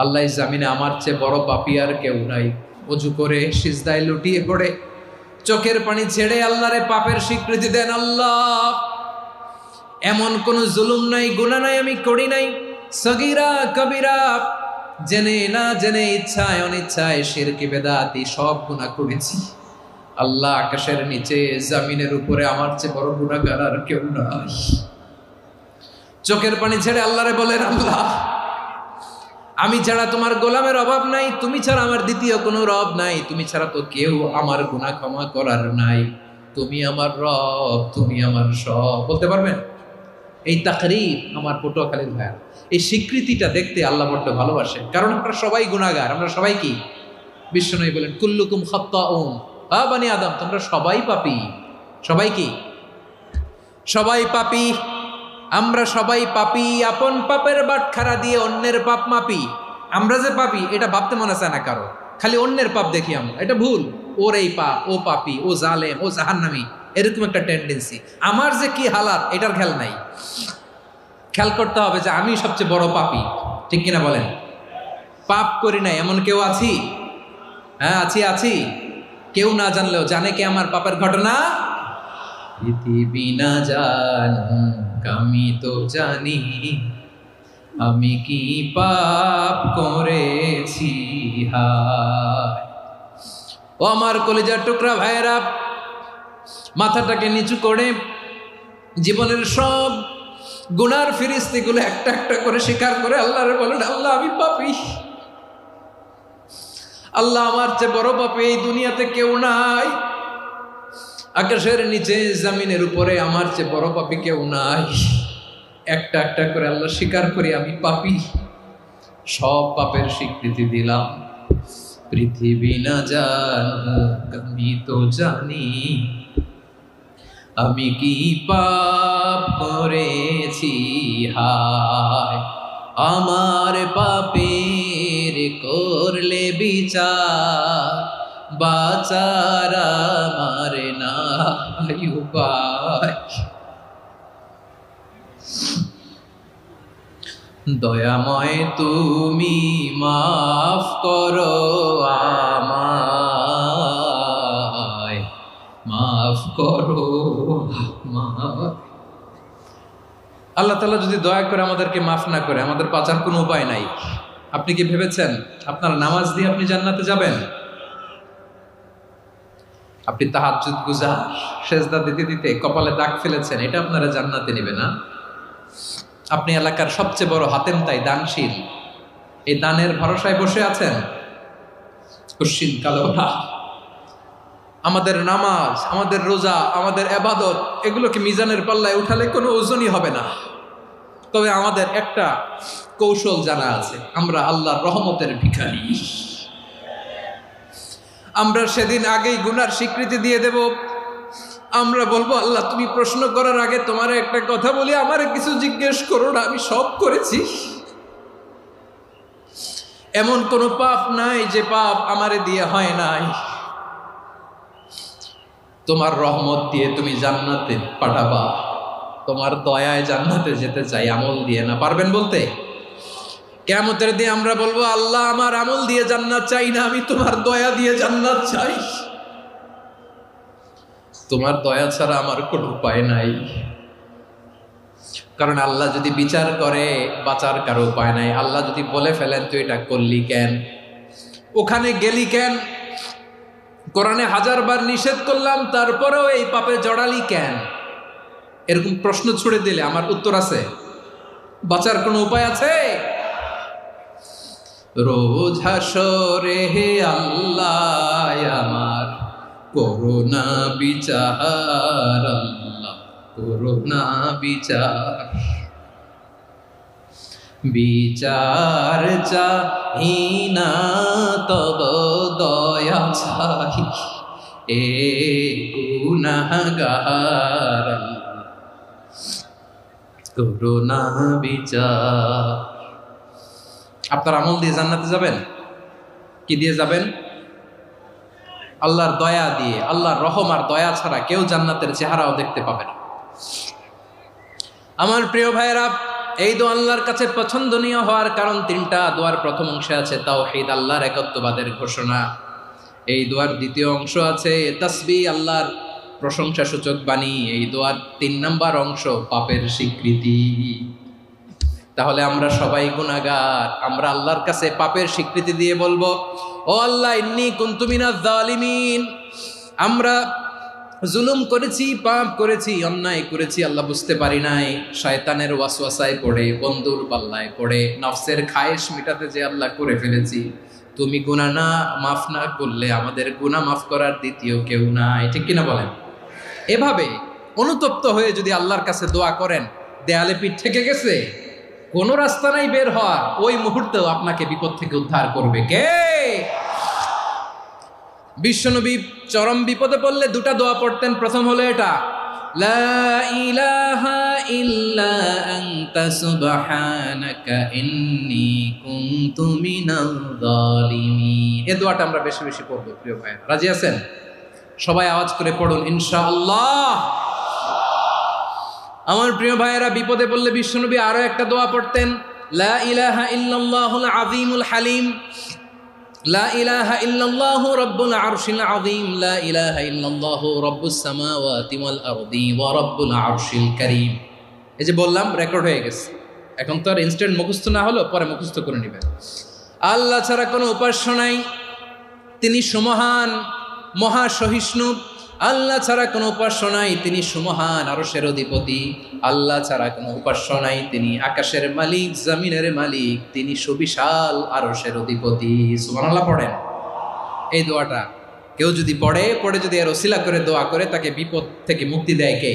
আল্লাহ এই জমিনে আমার চেয়ে বড় পাপী আর কেউ নাই। অজু করে সিজদায় লুটিয়ে পড়ে চোখের পানি ছেড়ে আল্লাহরে পাপের স্বীকৃতি দেন, আল্লাহ এমন কোন জুলুম নাই, গুনাহ নাই আমি করি নাই, সগীরা কবিরা, জেনে না জেনে, ইচ্ছায় অনিচ্ছায়, শিরকি বেদাতি সব গুনাহ করেছি। আল্লাহ আকাশের নিচে জমিনের উপরে আমার চেয়ে বড় গুনাহগার আর কেউ নাই। চোখের পানি ছেড়ে আল্লাহরে বলেন, আল্লাহ আমি ছাড়া তোমার গোলামের অভাব নাই, তুমি ছাড়া আমার দ্বিতীয় কোনো রব নাই, তুমি ছাড়া তো কেউ আমার গুনাহ ক্ষমা করার নাই, তুমি আমার রব, তুমি আমার সব। বলতে পারবেন? এই তাকরীর আমার পটুয়াখালীর ভাইয়া, এই স্বীকৃতিটা দেখতে আল্লাহ বড্ড ভালোবাসেন, কারণ আমরা সবাই গুনাহগার। আমরা সবাই কি? বিশ্বনবী বলেন, কুল্লুকুম খাত্তাউন, বানি আদম তোমরা সবাই পাপী। সবাই কি? সবাই পাপী। আমরা সবাই পাপী, আপন পাপের বাটখারা দিয়ে অন্যের পাপ মাপি। আমরা যে পাপী এটা ভাবতে মনে চায় না কারো, খালি অন্যের পাপ দেখি আমরা, এটা ভুল। ওর এই পাপ, ও পাপী, ও জালেম, ও জাহান্নামী, এরকম একটা টেন্ডেন্সি। আমার যে কি হালাত এটার খেয়াল নাই। খেয়াল করতে হবে যে আমি সবচেয়ে বড় পাপী, ঠিক কিনা বলেন? পাপ করি নাই এমন কেউ আছি? হ্যাঁ আছি। কেউ না জানলেও জানে কে আমার পাপের ঘটনা? পৃথিবী না জানুক আমি তো জানি, আমি কি পাপ করেছি হায়। ও আমার কলিজার টুকরা ভাইয়েরা, মাথাটাকে নিচু করে জীবনের সব গুনার ফিরিস্তিগুলো একটা একটা করে স্বীকার করে আল্লাহরে বলেন, আল্লাহ আমি পাপী, আল্লাহ আমার চেয়ে বড় পাপী এই দুনিয়াতে কেউ নাই, আকাশের নিচে জমিনের উপরে আমার চেয়ে বড় পাপী কেউ নাই। একটা একটা করে আল্লাহ স্বীকার করি আমি পাপী, সব পাপের স্বীকৃতি দিলাম। পৃথিবী না জানুক আমি তো জানি, আমি কি পাপ করেছি হায়। আমার পাপের করলে বিচার, বাঁচার আমার নাই উপায়। দয়াময় তুমি মাফ করো আমায়, মাফ করো আমায়। আল্লাহ তাআলা যদি দয়া করে আমাদেরকে মাফ না করে, আমাদের বাঁচার কোনো উপায় নাই। আপনি কি ভেবেছেন আপনার নামাজ দিয়ে আপনি জান্নাতে যাবেন? আপনি তাহাজ্জুদ গুজার, সেজদা দিতে দিতে কপালে দাগ ফেলেছেন, এটা আপনারা জান্নাতে নেবে না? আপনি এলাকার সবচেয়ে বড় হাতেম তাই দানশীল, এই দানের ভরসায় বসে আছেন, কুশ্চিন কালো না। আমাদের নামাজ, আমাদের রোজা, আমাদের ইবাদত, এগুলোকে মিজানের পাল্লায় উঠালে কোনো ওজনই হবে না। তবে আমাদের একটা কৌশল জানা আছে, আমরা আল্লাহর রহমতের ভিখারি। আমরা সেদিন আগেই গুনার স্বীকৃতি দিয়ে দেব। আমরা বলবো, আল্লাহ তুমি প্রশ্ন করার আগে তোমার একটা কথা বলি, আমারে কিছু জিজ্ঞেস করো না, আমি সব করেছি। এমন কোনো পাপ নাই যে পাপ আমারে দিয়ে হয় নাই। তোমার রহমত দিয়ে তুমি জান্নাতে পাঠাবা, তোমার দয়ায় জান্নাতে যেতে চাই, আমল দিয়ে না। পারবেন বলতে? কিয়ামতের দিন আমরা বলবো, আল্লাহ আমার আমল দিয়ে জান্নাত চাই না, আমি তোমার দয়া দিয়ে জান্নাত চাই। তোমার দয়া ছাড়া আমার কোনো উপায় নাই। কারণ আল্লাহ যদি বিচার করে বাঁচার কারো উপায় নাই। আল্লাহ যদি বলে ফেলেন তুই এটা করলি কেন, ওখানে গেলি কেন, কোরআনে 1000 বার নিষেধ করলাম তারপরেও এই পাপে জড়ালি কেন, এরকম প্রশ্ন ছুড়ে দিলে আমার উত্তর আছে? বাঁচার কোনো উপায় আছে? রোজ হাসরে হে আল্লাহ আমার করুণা বিচার, আল্লাহ করুণা বিচার। বিচার চাহি না তব দয়া চাহি এ গুনাহগার করুণা বিচার। আপনার আমল দিয়ে জান্নাতে যাবেন? কি দিয়ে যাবেন? আল্লাহর দয়া দিয়ে। আল্লাহর রহম আর দয়া ছাড়া কেউ জান্নাতের চেহারাও দেখতে পাবে না। আমার প্রিয় ভাইয়েরা, এই দোয়া আল্লাহর কাছে পছন্দনীয় হওয়ার কারণ তিনটা। দোয়ার প্রথম অংশে আছে তাওহীদ, আল্লাহর একত্ববাদের ঘোষণা। এই দোয়ার দ্বিতীয় অংশ আছে তাসবিহ, আল্লাহর প্রশংসা সূচক বাণী। এই দোয়ার ৩ নম্বর অংশ পাপের স্বীকৃতি। তাহলে আমরা সবাই গুনাহগার। আমরা আল্লাহর কাছে পাপের স্বীকৃতি দিয়ে বলবো, ও আল্লাহ, ইন্নী কুনতু মিনাজ জালিমিন। আমরা জুলুম করেছি, পাপ করেছি, অন্যায় করেছি, আল্লাহ বুঝতে পারি নাই। শয়তানের ওয়াসওয়াসায় পড়ে, বন্ধুর পাল্লায় পড়ে, নফসের খায়েশ মিটাতে যে আল্লাহ করে ফেলেছি। তুমি গুনাহ না মাফ না করলে আমাদের গুনাহ মাফ করার দ্বিতীয় কেউ নাই। ঠিক কিনা বলেন? এভাবে অনুতপ্ত হয়ে যদি আল্লাহর কাছে দোয়া করেন, দেয়ালে পিঠ থেকে গেছে, কোনো রাস্তা নাই বের হওয়ার, ওই মুহূর্তেও আপনাকে বিপদ থেকে উদ্ধার করবে কে? বিশ্বনবী চরম বিপদে পড়লে দুটা দোয়া পড়তেন। প্রথম হলো এটা, লা ইলাহা ইল্লা আনতা সুবহানাকা ইন্নী কুনতু মিনাল জালিমিন। এই দোয়াটা আমরা বেশি বেশি পড়ব প্রিয় ভাইরা। রাজি আছেন? সবাই আওয়াজ করে পড়ুন ইনশাআল্লাহ। আমার প্রিয় ভাইয়েরা, বিপদে পড়লে বিশ্বনবী আরো একটা দোয়া পড়তেন, লা ইলাহা ইল্লাল্লাহুল আযীমুল হালিম, লা ইলাহা ইল্লাল্লাহু রাব্বুল আরশিল আযীম, লা ইলাহা ইল্লাল্লাহু রাব্বুস সামাওয়াতি ওয়াল আরদি ওয়া রাব্বুল আরশিল কারীম। এই যে বললাম, রেকর্ড হয়ে গেছে। এখন তো আর ইনস্ট্যান্ট মুখস্থ না হলো, পরে মুখস্থ করে নেবেন। আল্লাহ ছাড়া কোনো উপাস্য নাই, তিনি সুমহান, মহা সহিষ্ণু। আল্লাহ ছাড়া কোনো উপাস্য নাই, তিনি সুমহান, আরশের অধিপতি। আল্লাহ ছাড়া কোনো উপাস্য নাই, তিনি আকাশের মালিক, জমিনের মালিক, তিনি সুবিশাল আরশের অধিপতি। সুবহানাল্লাহ পড়েন। এই দোয়াটা কেউ যদি পড়ে যদি এর ওসিলা করে দোয়া করে, তাকে বিপদ থেকে মুক্তি দেয় কে?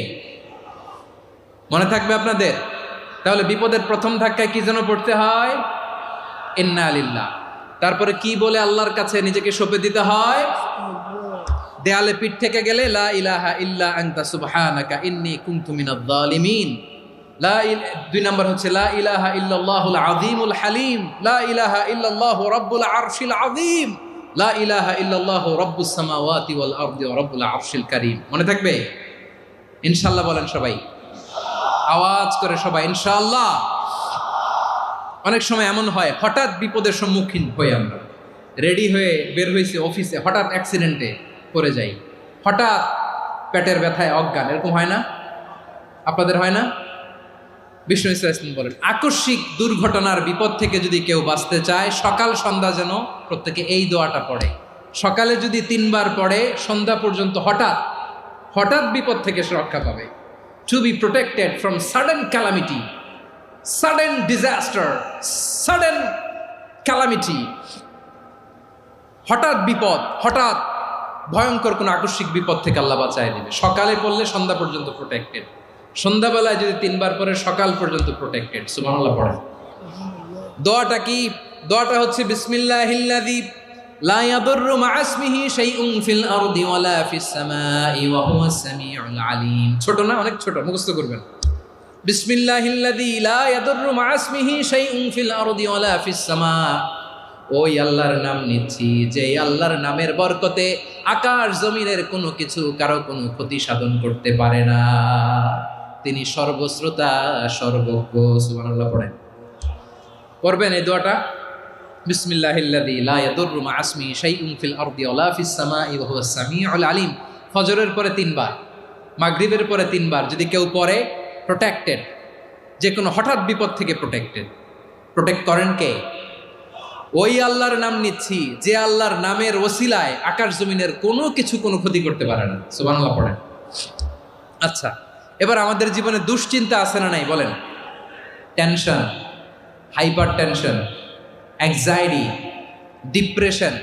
মনে থাকবে আপনাদের? তাহলে বিপদের প্রথম ধাক্কায় কি যেন পড়তে হয়? ইন্না লিল্লাহ। তারপরে কি বলে আল্লাহর কাছে নিজেকে সঁপে দিতে হয়? দেয়ালে পিঠ থেকে গেলে লা ইলাহা ইল্লা আনতা সুবহানাকা ইন্নী কুনতু মিনাজ জালিমিন। দুই নম্বর হচ্ছে লা ইলাহা ইল্লাল্লাহুল আযীমুল হালিম, লা ইলাহা ইল্লাল্লাহু রাব্বুল আরশিল আযীম, লা ইলাহা ইল্লাল্লাহু রাব্বুস সামাওয়াতি ওয়াল আরদি ওয়া রাব্বুল আরশিল কারীম। মনে থাকবে? ইনশাআল্লাহ বলেন সবাই, আওয়াজ করে সবাই ইনশাআল্লাহ। অনেক সময় এমন হয়, হঠাৎ বিপদের সম্মুখীন হই আমরা, রেডি হয়ে বের হয়েছে অফিসে, হঠাৎ অ্যাক্সিডেন্টে পড়ে যাই, হঠাৎ পেটের ব্যথায় অজ্ঞান। এরকম হয় না? আপনাদের হয় না? বিষ্ণু ইসলাম বলেন, আকস্মিক দুর্ঘটনার বিপদ থেকে যদি কেউ বাঁচতে চায়, সকাল সন্ধ্যা যেন প্রত্যেকে এই দোয়াটা পড়ে। সকালে যদি 3 বার পড়ে, সন্ধ্যা পর্যন্ত হঠাৎ বিপদ থেকে সে রক্ষা পাবে। To be protected from sudden calamity, sudden disaster, sudden calamity. হঠাৎ বিপদ, হঠাৎ ভয়ঙ্কর কোনো আকস্মিক বিপদ থেকে আল্লাহ বাঁচায় দিবে। সকালে পড়লে সন্ধ্যা পর্যন্ত প্রোটেক্টেড, সন্ধ্যাবেলায় যদি 3 বার পরে সকাল পর্যন্ত প্রোটেক্টেড। সুবহানাল্লাহ পড়েন। দোয়াটা কি? দোয়াটা হচ্ছে বিসমিল্লাহিল্লাযী লা ইয়াদুররু মা ইসমিহি শাইউন ফিল আরদি ওয়ালা ফিস সামাই ওয়া হুয়াস সামিউল আলিম। ছোট না? অনেক ছোট, মুখস্থ করবেন। বিসমিল্লাহিল্লাযী লা ইয়াদুররু মা ইসমিহি শাইউন ফিল আরদি ওয়ালা ফিস সামা। ওই আল্লাহর নাম নিচ্ছি, যে আল্লাহর নামের বরকতে আকাশ জমিনের কোনো কিছু কারো কোনো ক্ষতি সাধন করতে পারে না। তিনি সর্বশ্রোতা, সর্বজ্ঞ। সুবহানাল্লাহ পড়েন। পড়বেন এই দোয়াটা, বিসমিল্লাহিল্লাযী লা ইয়াদুররু মা ইসমিহি শাইউন ফিল আরদি ওয়ালা ফিস সামাই ওয়া হুয়াস সামিউল আলিম। ফজরের পরে 3 বার, মাগরিবের পরে 3 বার যদি কেউ পড়ে, প্রোটেক্টেড। যে কোনো হঠাৎ বিপদ থেকে প্রোটেক্টেড। প্রোটেক্ট করেন কে? ওই আল্লাহর নাম নিচ্ছি, যে আল্লাহর নামের ওসিলায় আকাশ জমিনের কোনো কিছু কোনো ক্ষতি করতে পারে না। সুবহানাল্লাহ পড়েন। আচ্ছা, এবার আমাদের জীবনে দুশ্চিন্তা আছে না নাই বলেন? Tension, hyper tension, anxiety, depression,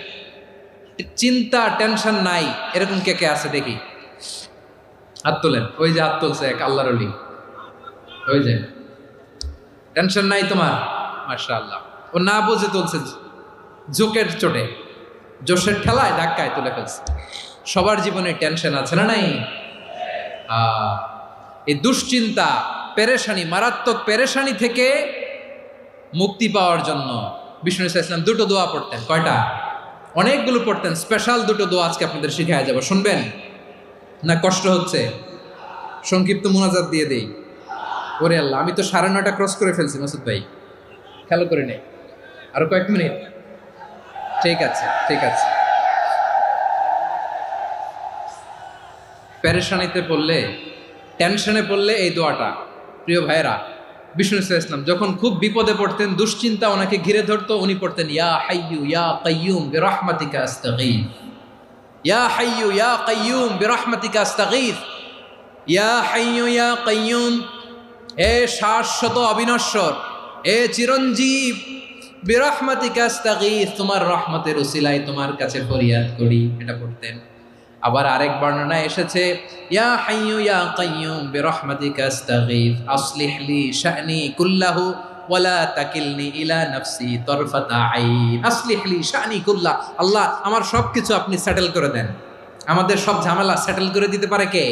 চিন্তা, টেনশন নাই এরকম কে কে আছে দেখি? হাত তোলেন। ওই যে হাত তুলছে এক আল্লাহর ওলি, ওই যে টেনশন নাই তোমার, মাশাআল্লাহ। ও না বুঝে তুলছে, ঝোঁকের চোটে, জোশের ঠেলায় ধাক্কায় তুলে ফেলছে। সবার জীবনে টেনশন আছে না নাই? এই দুশ্চিন্তা, পেরেশানি, মারাত্মক পেরেশানি থেকে মুক্তি পাওয়ার জন্য বিষ্ণু ইসলাম দুটো দোয়া পড়তেন। কয়টা? অনেকগুলো পড়তেন। স্পেশাল দুটো দোয়া আজকে আপনাদের শিখায় যাব, শুনবেন না? কষ্ট হচ্ছে? সংক্ষিপ্ত মুনাজাত দিয়ে দেই। ওরে আল্লাহ, আমি তো 9:30 ক্রস করে ফেলছি মাসুদ ভাই, খেয়াল করে নেই। আরো কয়েক মিনিট? ঠিক আছে, ঠিক আছে। পেরেশানিতে পড়লে, টেনশনে পড়লে এই দোয়াটা, প্রিয় ভাইয়েরা, বিষ্ণু ইসলাম যখন খুব বিপদে পড়তেন, দুশ্চিন্তা ওনাকে ঘিরে ধরতো, উনি পড়তেন ইয়া হাইয়ু ইয়া কাইয়ুম বিরহমাতিকা আস্তাগীথ, ইয়া হাইয়ু ইয়া কাইয়ুম বিরহমাতিকা আস্তাগীথ, ইয়া হাইয়ু ইয়া কাইয়ুম, এ শাশ্বত অবিনশ্বর, এ চিরঞ্জীব, বিরহমাতিকা আস্তাগীথ, তোমার রহমতের উসিলায় তোমার কাছে ফরিয়াদ করি। এটা পড়তেন। আবার আরেক বর্ণনায় এসেছে ইয়া হাইয়ু ইয়া কাইয়ুম বিরহমাতিকা আস্তাগীথ আসলিহ লি শা'নি কুল্লাহু ওয়ালা তাকিলনি ইলা নাফসি তরফাতা আইন। আসলিহ লি শা'নি কুল্লাহ, আল্লাহ আমার সবকিছু আপনি সেটেল করে দেন। আমাদের সব ঝামেলা সেটেল করে দিতে পারে কে?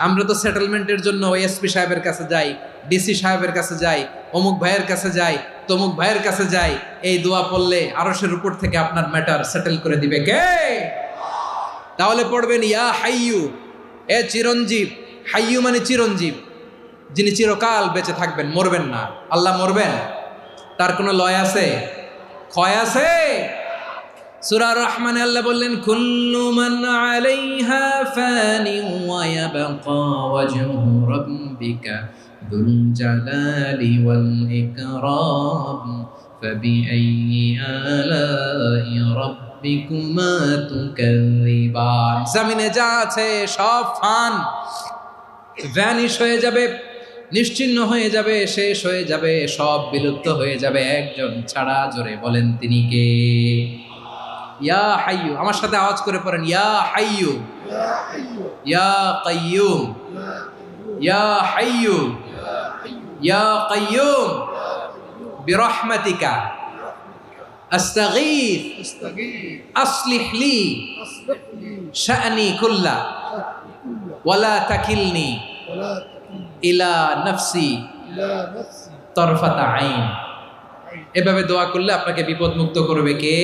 আমরা তো সেটেলমেন্টের জন্য এসপি সাহেবের কাছে যাই, ডিসি সাহেবের কাছে যাই, অমুক ভাইয়ের কাছে যাই, তমুক ভাইয়ের কাছে যাই। এই দোয়া পড়লে আরশের উপর থেকে আপনার ম্যাটার সেটেল করে দিবে কে? তাহলে পড়বেন ইয়া হাইয়ু, এ চিরঞ্জীব। হাইয়ু মানে চিরঞ্জীব, যিনি চিরকাল বেঁচে থাকবেন, মরবেন না। আল্লাহ মরবেন? তার কোনো লয় আছে? ক্ষয় আছে? সূরা রহমানে আল্লাহ বললেন কুল্লু মান আলাইহা ফানি ওয়া ইয়াবকা ওয়াজহু রাব্বিকা যুল জালালি ওয়াল ইকরাম ফাবিআইয়ি আলাই রাব্বিকুমা তুকাযিবান। জমিনে যা আছে সব ফান, ভ্যানিশ হয়ে যাবে, নিশ্চিহ্ন হয়ে যাবে, শেষ হয়ে যাবে, সব বিলুপ্ত হয়ে যাবে, একজন ছাড়া। জোরে বলেন তিনি কে? ইয়া হাইয়ু। আমার সাথে আওয়াজ করে পড়েন ইয়া হাইয়ু ইয়া কাইয়ুম ইয়া হাইয়ু ইয়া কাইয়ুম বিরহমাতিকা আস্তাগীথ আসলিহ লি শা'নি কুল্লা ওয়ালা তাকিলনি ইলা নাফসি তরফাতা আইন। এভাবে দোয়া করলে আপনাকে বিপদ মুক্ত করবে কে?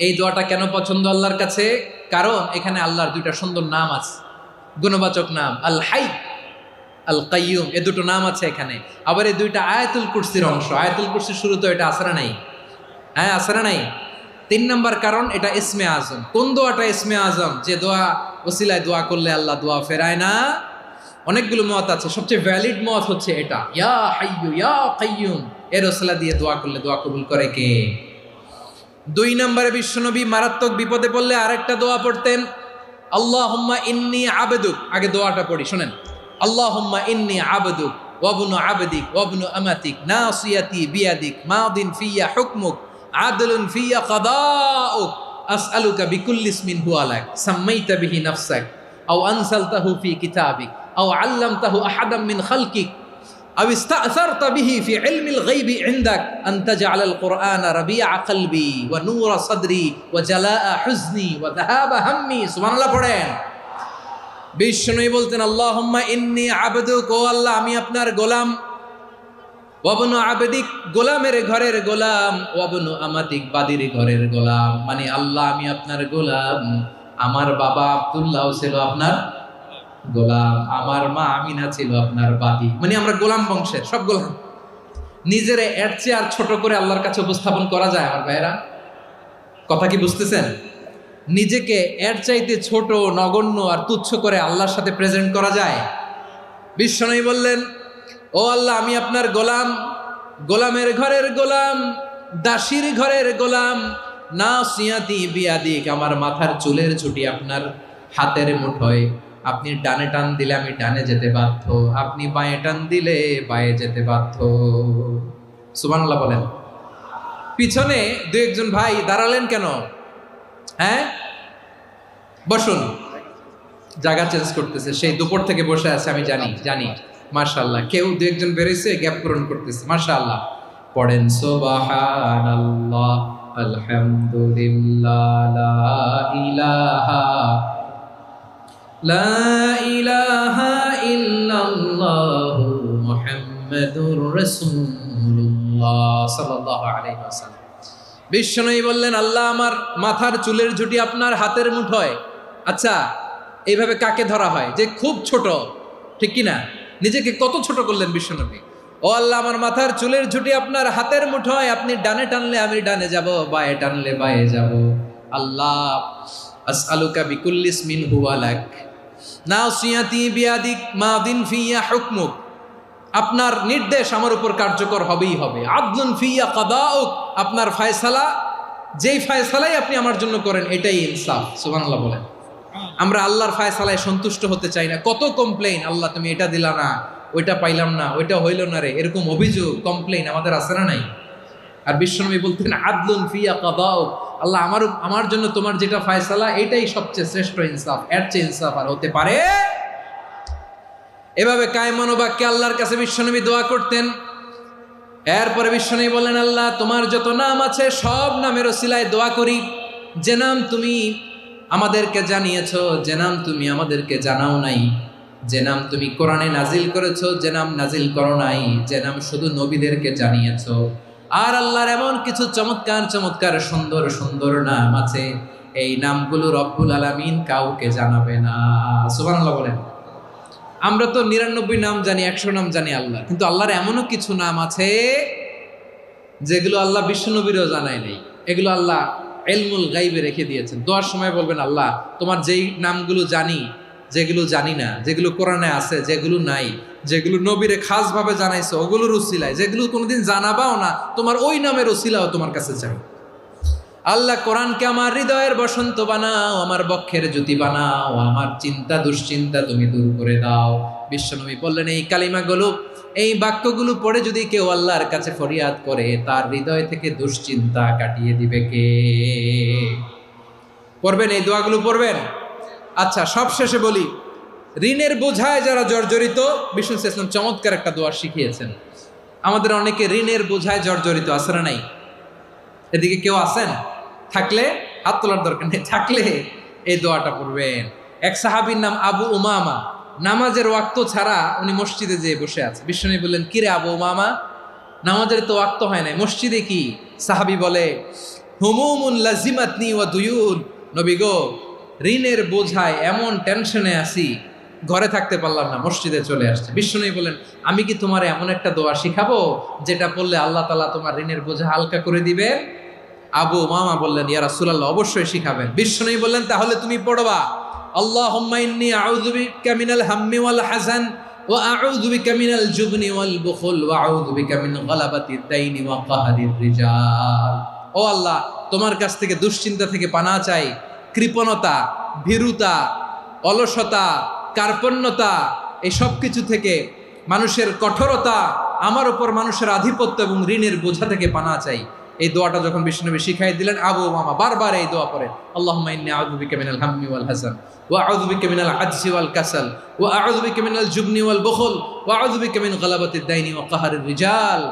এই দোয়াটা কেন পছন্দ আল্লাহর কাছে? কারণ এখানে আল্লাহর দুইটা সুন্দর নাম আছে, গুণবাচক নাম, আল হাই, আল কাইয়ুম। এ দুটো নাম আছে এখানে। আবার এই দুইটা আয়াতুল কুরসির অংশ। আয়াতুল কুরসির শুরু তো এটা আসরা নাই? হ্যাঁ, আসরা নাই। 3 নম্বর কারণ, এটা ইসমে আজম। কোন দোয়াটা ইসমে আজম? যে দোয়া ওসিলায় দোয়া করলে আল্লাহ দোয়া ফেরায় না। অনেকগুলো মত আছে, সবচেয়ে ভ্যালিড মত হচ্ছে এটা, ইয়া হাইয়ু ইয়া কাইয়ুম। এর ওসিলা দিয়ে দোয়া করলে দোয়া কবুল করে কে? 2 নম্বরে বিশ্বনবী মারাত্মক বিপদে পড়লে আরেকটা দোয়া পড়তেন, আল্লাহুম্মা ইন্নী আবদুক। আগে দোয়াটা পড়ি, শুনেন। আল্লাহুম্মা ইন্নী আবদুক ওয়া ইবনু আবদিক ওয়া ইবনু আমাতিক নাসিয়াতি বিয়াদিক মাদিন ফিয়া হুকমুক আদলুন ফিয়া কাদাউক আসআলুকা বিকুল্লি ইসমিন হুয়া লাক সাম্মাইতা বিহি নাফসাক আও আনসালতাহু ফি কিতাবিক আও আল্লামতাহু আহাদাম মিন খালকিক আও ইস্তা'সারতা বিহি ফি ইলমিল গায়বি ইনদাক আন তাজআলাল কুরআনা রাবিআ কলবি ওয়া নূরা সাদরি ওয়া জালাআ হুজনি ওয়া যাহাবা হাম্মি। সুবহানাল্লাহ পড়েন। বিষ্ণুই বলতেন আল্লাহুম্মা ইন্নী আবদুক, ও আল্লাহ আমি আপনার গোলাম, ওয়া ইবনু আবদিক, গোলামের ঘরের গোলাম, ওয়া ইবনু আমাতিক, বাদীর ঘরের গোলাম। মানে আল্লাহ আমি আপনার গোলাম। আমার বাবা আব্দুল্লাহ ছিল আপনার গোলাম, আমার মা আমিনা ছিল আপনার বাদী। মানে আমরা গোলাম বংশের, সব গোলাম। নিজের এর চেয়ে আর ছোট করে আল্লাহর কাছে উপস্থাপন করা যায় আমার ভাইয়েরা? কথা কি বুঝতেছেন? নিজেকে এর চাইতে ছোট, নগণ্য আর তুচ্ছ করে আল্লাহর সাথে প্রেজেন্ট করা যায়? বিশ্বনবী বললেন, ও আল্লাহ আমি আপনার গোলাম, গোলামের ঘরের গোলাম, দাসীর ঘরের গোলাম, নাসিয়াতি বিয়াদিক, আমার মাথার চুলের ছুটি আপনার হাতের মুঠোয়। আপনি ডানে টান দিলে আমি ডানে যেতে বাধ্য, আপনি বাঁয়ে টান দিলে বাঁয়ে যেতে বাধ্য। সুবহানাল্লাহ বলেন। পিছনে 2-1 ভাই দাঁড়ালেন কেন? হ্যাঁ, বসুন। জায়গা চেঞ্জ করতেছে, সেই দুপুর থেকে বসে আছে, আমি জানি। মাশাআল্লাহ। কেউ 2-1 বেরোইছে, গ্যাপ পূরণ করতেছে। মাশাআল্লাহ। পড়েন সুবহানাল্লাহ, আলহামদুলিল্লাহ, লা ইলাহা ইল্লাল্লাহু মুহাম্মাদুর রাসূলুল্লাহ সাল্লাল্লাহু আলাইহি ওয়াসাল্লাম। বিশ্বনবী বললেন, আল্লাহ আমার মাথার চুলের ঝুঁটি আপনার হাতের মুঠোয়। আচ্ছা, এইভাবে কাকে ধরা হয়? যে খুব ছোট, ঠিক কি না? নিজেকে কত ছোট করলেন বিশ্বনবী। ও আল্লাহ, আমার মাথার চুলের ঝুঁটি আপনার হাতের মুঠোয়, আপনি ডানে টানলে আমি ডানে যাব, বায়ে টানলে বায়ে যাব। আল্লাহ, আসআলুকা বিকুল্লি ইসমিন হুয়া লাক, নাসিয়াতি বিয়াদিক, মাদিন ফিয়া হুকমুক। আপনার নির্দেশ আমার উপর কার্যকর হবেই হবে। আদলুন ফিয়া কাদাউক, আপনার ফয়সালা, যেই ফয়সালাই আপনি আমার জন্য করেন এটাই ইনসাফ। সুবহানাল্লাহ বলেন। আমরা আল্লাহর ফয়সালায় সন্তুষ্ট হতে চাই না। কত কমপ্লেইন, আল্লাহ তুমি এটা দিলা না, ওইটা পাইলাম না, ওইটা হইল না রে, এরকম অভিযোগ কমপ্লেইন আমাদের আছে না নাই? আর বিশ্বনবী বলতেন, আদলুন ফিয়া কাদাউক, আল্লাহ আমার জন্য তোমার যেটা ফয়সালা এটাই সবচেয়ে শ্রেষ্ঠ ইনসাফ, এর চেয়ে ইনসাফ আর হতে পারে? এভাবে কায়মান বাক্যে আল্লাহর কাছে বিশ্বনবী দোয়া করতেন। এরপরে বিশ্বনবী বললেন, আল্লাহ তোমার যত নাম আছে সব নামের ওসিলায় দোয়া করি, যে নাম তুমি আমাদেরকে জানিয়েছো, যে নাম তুমি আমাদেরকে জানাও নাই, যে নাম তুমি কোরআনে নাজিল করেছো, যে নাম নাজিল করো নাই, যে নাম শুধু নবীদেরকে জানিয়েছো। আর আল্লাহর এমন কিছু চমৎকার চমৎকার সুন্দর সুন্দর নাম আছে, এই নামগুলো রব্বুল আলামিন কাউকে জানাবে না। সুবহানাল্লাহ বলেন। আমরা তো 99 নাম জানি, 100 নাম জানি আল্লাহ, কিন্তু আল্লাহর এমনও কিছু নাম আছে যেগুলো আল্লাহ বিশ্বনবীরও জানায় নেই। এগুলো আল্লাহ ইলমুল গায়বে রেখে দিয়েছেন। দোয়ার সময় বলবেন, আল্লাহ তোমার যেই নামগুলো জানি, যেগুলো জানি না, যেগুলো কোরআনে আছে, যেগুলো নাই, যেগুলো নবীরে খাসভাবে জানাইছো ওগুলোর উসিলায়, যেগুলো কোনোদিন জানাবাও না, তোমার ওই নামের উসিলাও তোমার কাছে চাই। আল্লাহ কোরআনকে আমার হৃদয়ের বসন্ত বানাও, আমার বক্ষের জ্যোতি বানাও, আমার চিন্তা দুশ্চিন্তা তুমি দূর করে দাও। বিশ্বনবী বললেন, এই কালিমাগুলো, এই বাক্যগুলো পড়ে যদি কেউ আল্লাহর কাছে ফরিয়াদ করে, তার হৃদয় থেকে দুশ্চিন্তা কাটিয়ে দিবে কে? পড়বেন, এই দোয়াগুলো পড়বেন। আচ্ছা, সবশেষে বলি, ঋণের বোঝায় যারা জর্জরিত, বিষ্ণু ইসলাম চমৎকার একটা দোয়া শিখিয়েছেন। আমাদের অনেকে ঋণের বোঝায় জর্জরিত, আছে না নাই? এদিকে কেউ আছেন? থাকলে হাত তোলার দরকার নেই, থাকলে এই দোয়াটা পড়বেন। এক সাহাবীর নাম আবু উমামা, নামাজের ওয়াক্ত ছাড়া উনি মসজিদে যেয়ে বসে আছে। বিশ্বনবী বললেন, কিরে আবু উমামা, নামাজের তো ওয়াক্ত হয় নাই, মসজিদে কি? সাহাবী বলে, হুমুমুন লাজিমাতনি ওয়া দুয়ুন, নবী গো, ঋণের বোঝায় এমন টেনশনে আছি, ঘরে থাকতে পারলাম না, মসজিদে চলে আসছে। বিশ্বনবী বলেন, আমি কি তোমার এমন একটা দোয়া শিখাবো যেটা পড়লে আল্লাহ তাআলা তোমার ঋণের বোঝা হালকা করে দিবে? আবু উমামা বললেন, ইয়া রাসূলুল্লাহ, অবশ্যই শিখাবেন। বিশ্বনবী বললেন, তাহলে তুমি পড়বা, আল্লাহুম্মা ইন্নী আউযু বিকা মিনাল হাম্মি ওয়াল হাযান ওয়া আউযু বিকা মিনাল জুবনি ওয়াল বুখল ওয়া আউযু বিকা মিন গালাবাতিদ দাইনি ওয়া কাহরির রিজাল। ও আল্লাহ, তোমার কাছ থেকে দুশ্চিন্তা থেকে পানাহ চাই, কৃপণতা, ভীরুতা, অলসতা, কার্পণ্যতা, এই সব কিছু থেকে, মানুষের কঠোরতা, আমার উপর মানুষের আধিপত্য এবং ঋণের বোঝা থেকে পানাহ চাই। এই দোয়াটা যখন বিশ্বনবী শিখাই দিলেন, আবু উমামা বারবার এই দোয়া পড়েন, আল্লাহুম্মা ইন্নী আউযু বিকা মিনাল হাম্মি ওয়াল হাযান ওয়া আউযু বিকা মিনাল আজজি ওয়াল কাসাল ওয়া আউযু বিকা মিনাল জুবনি ওয়াল বুখল ওয়া আউযু বিকা মিন গালাবাতিদ দাইনি ওয়া কাহরির রিজাল।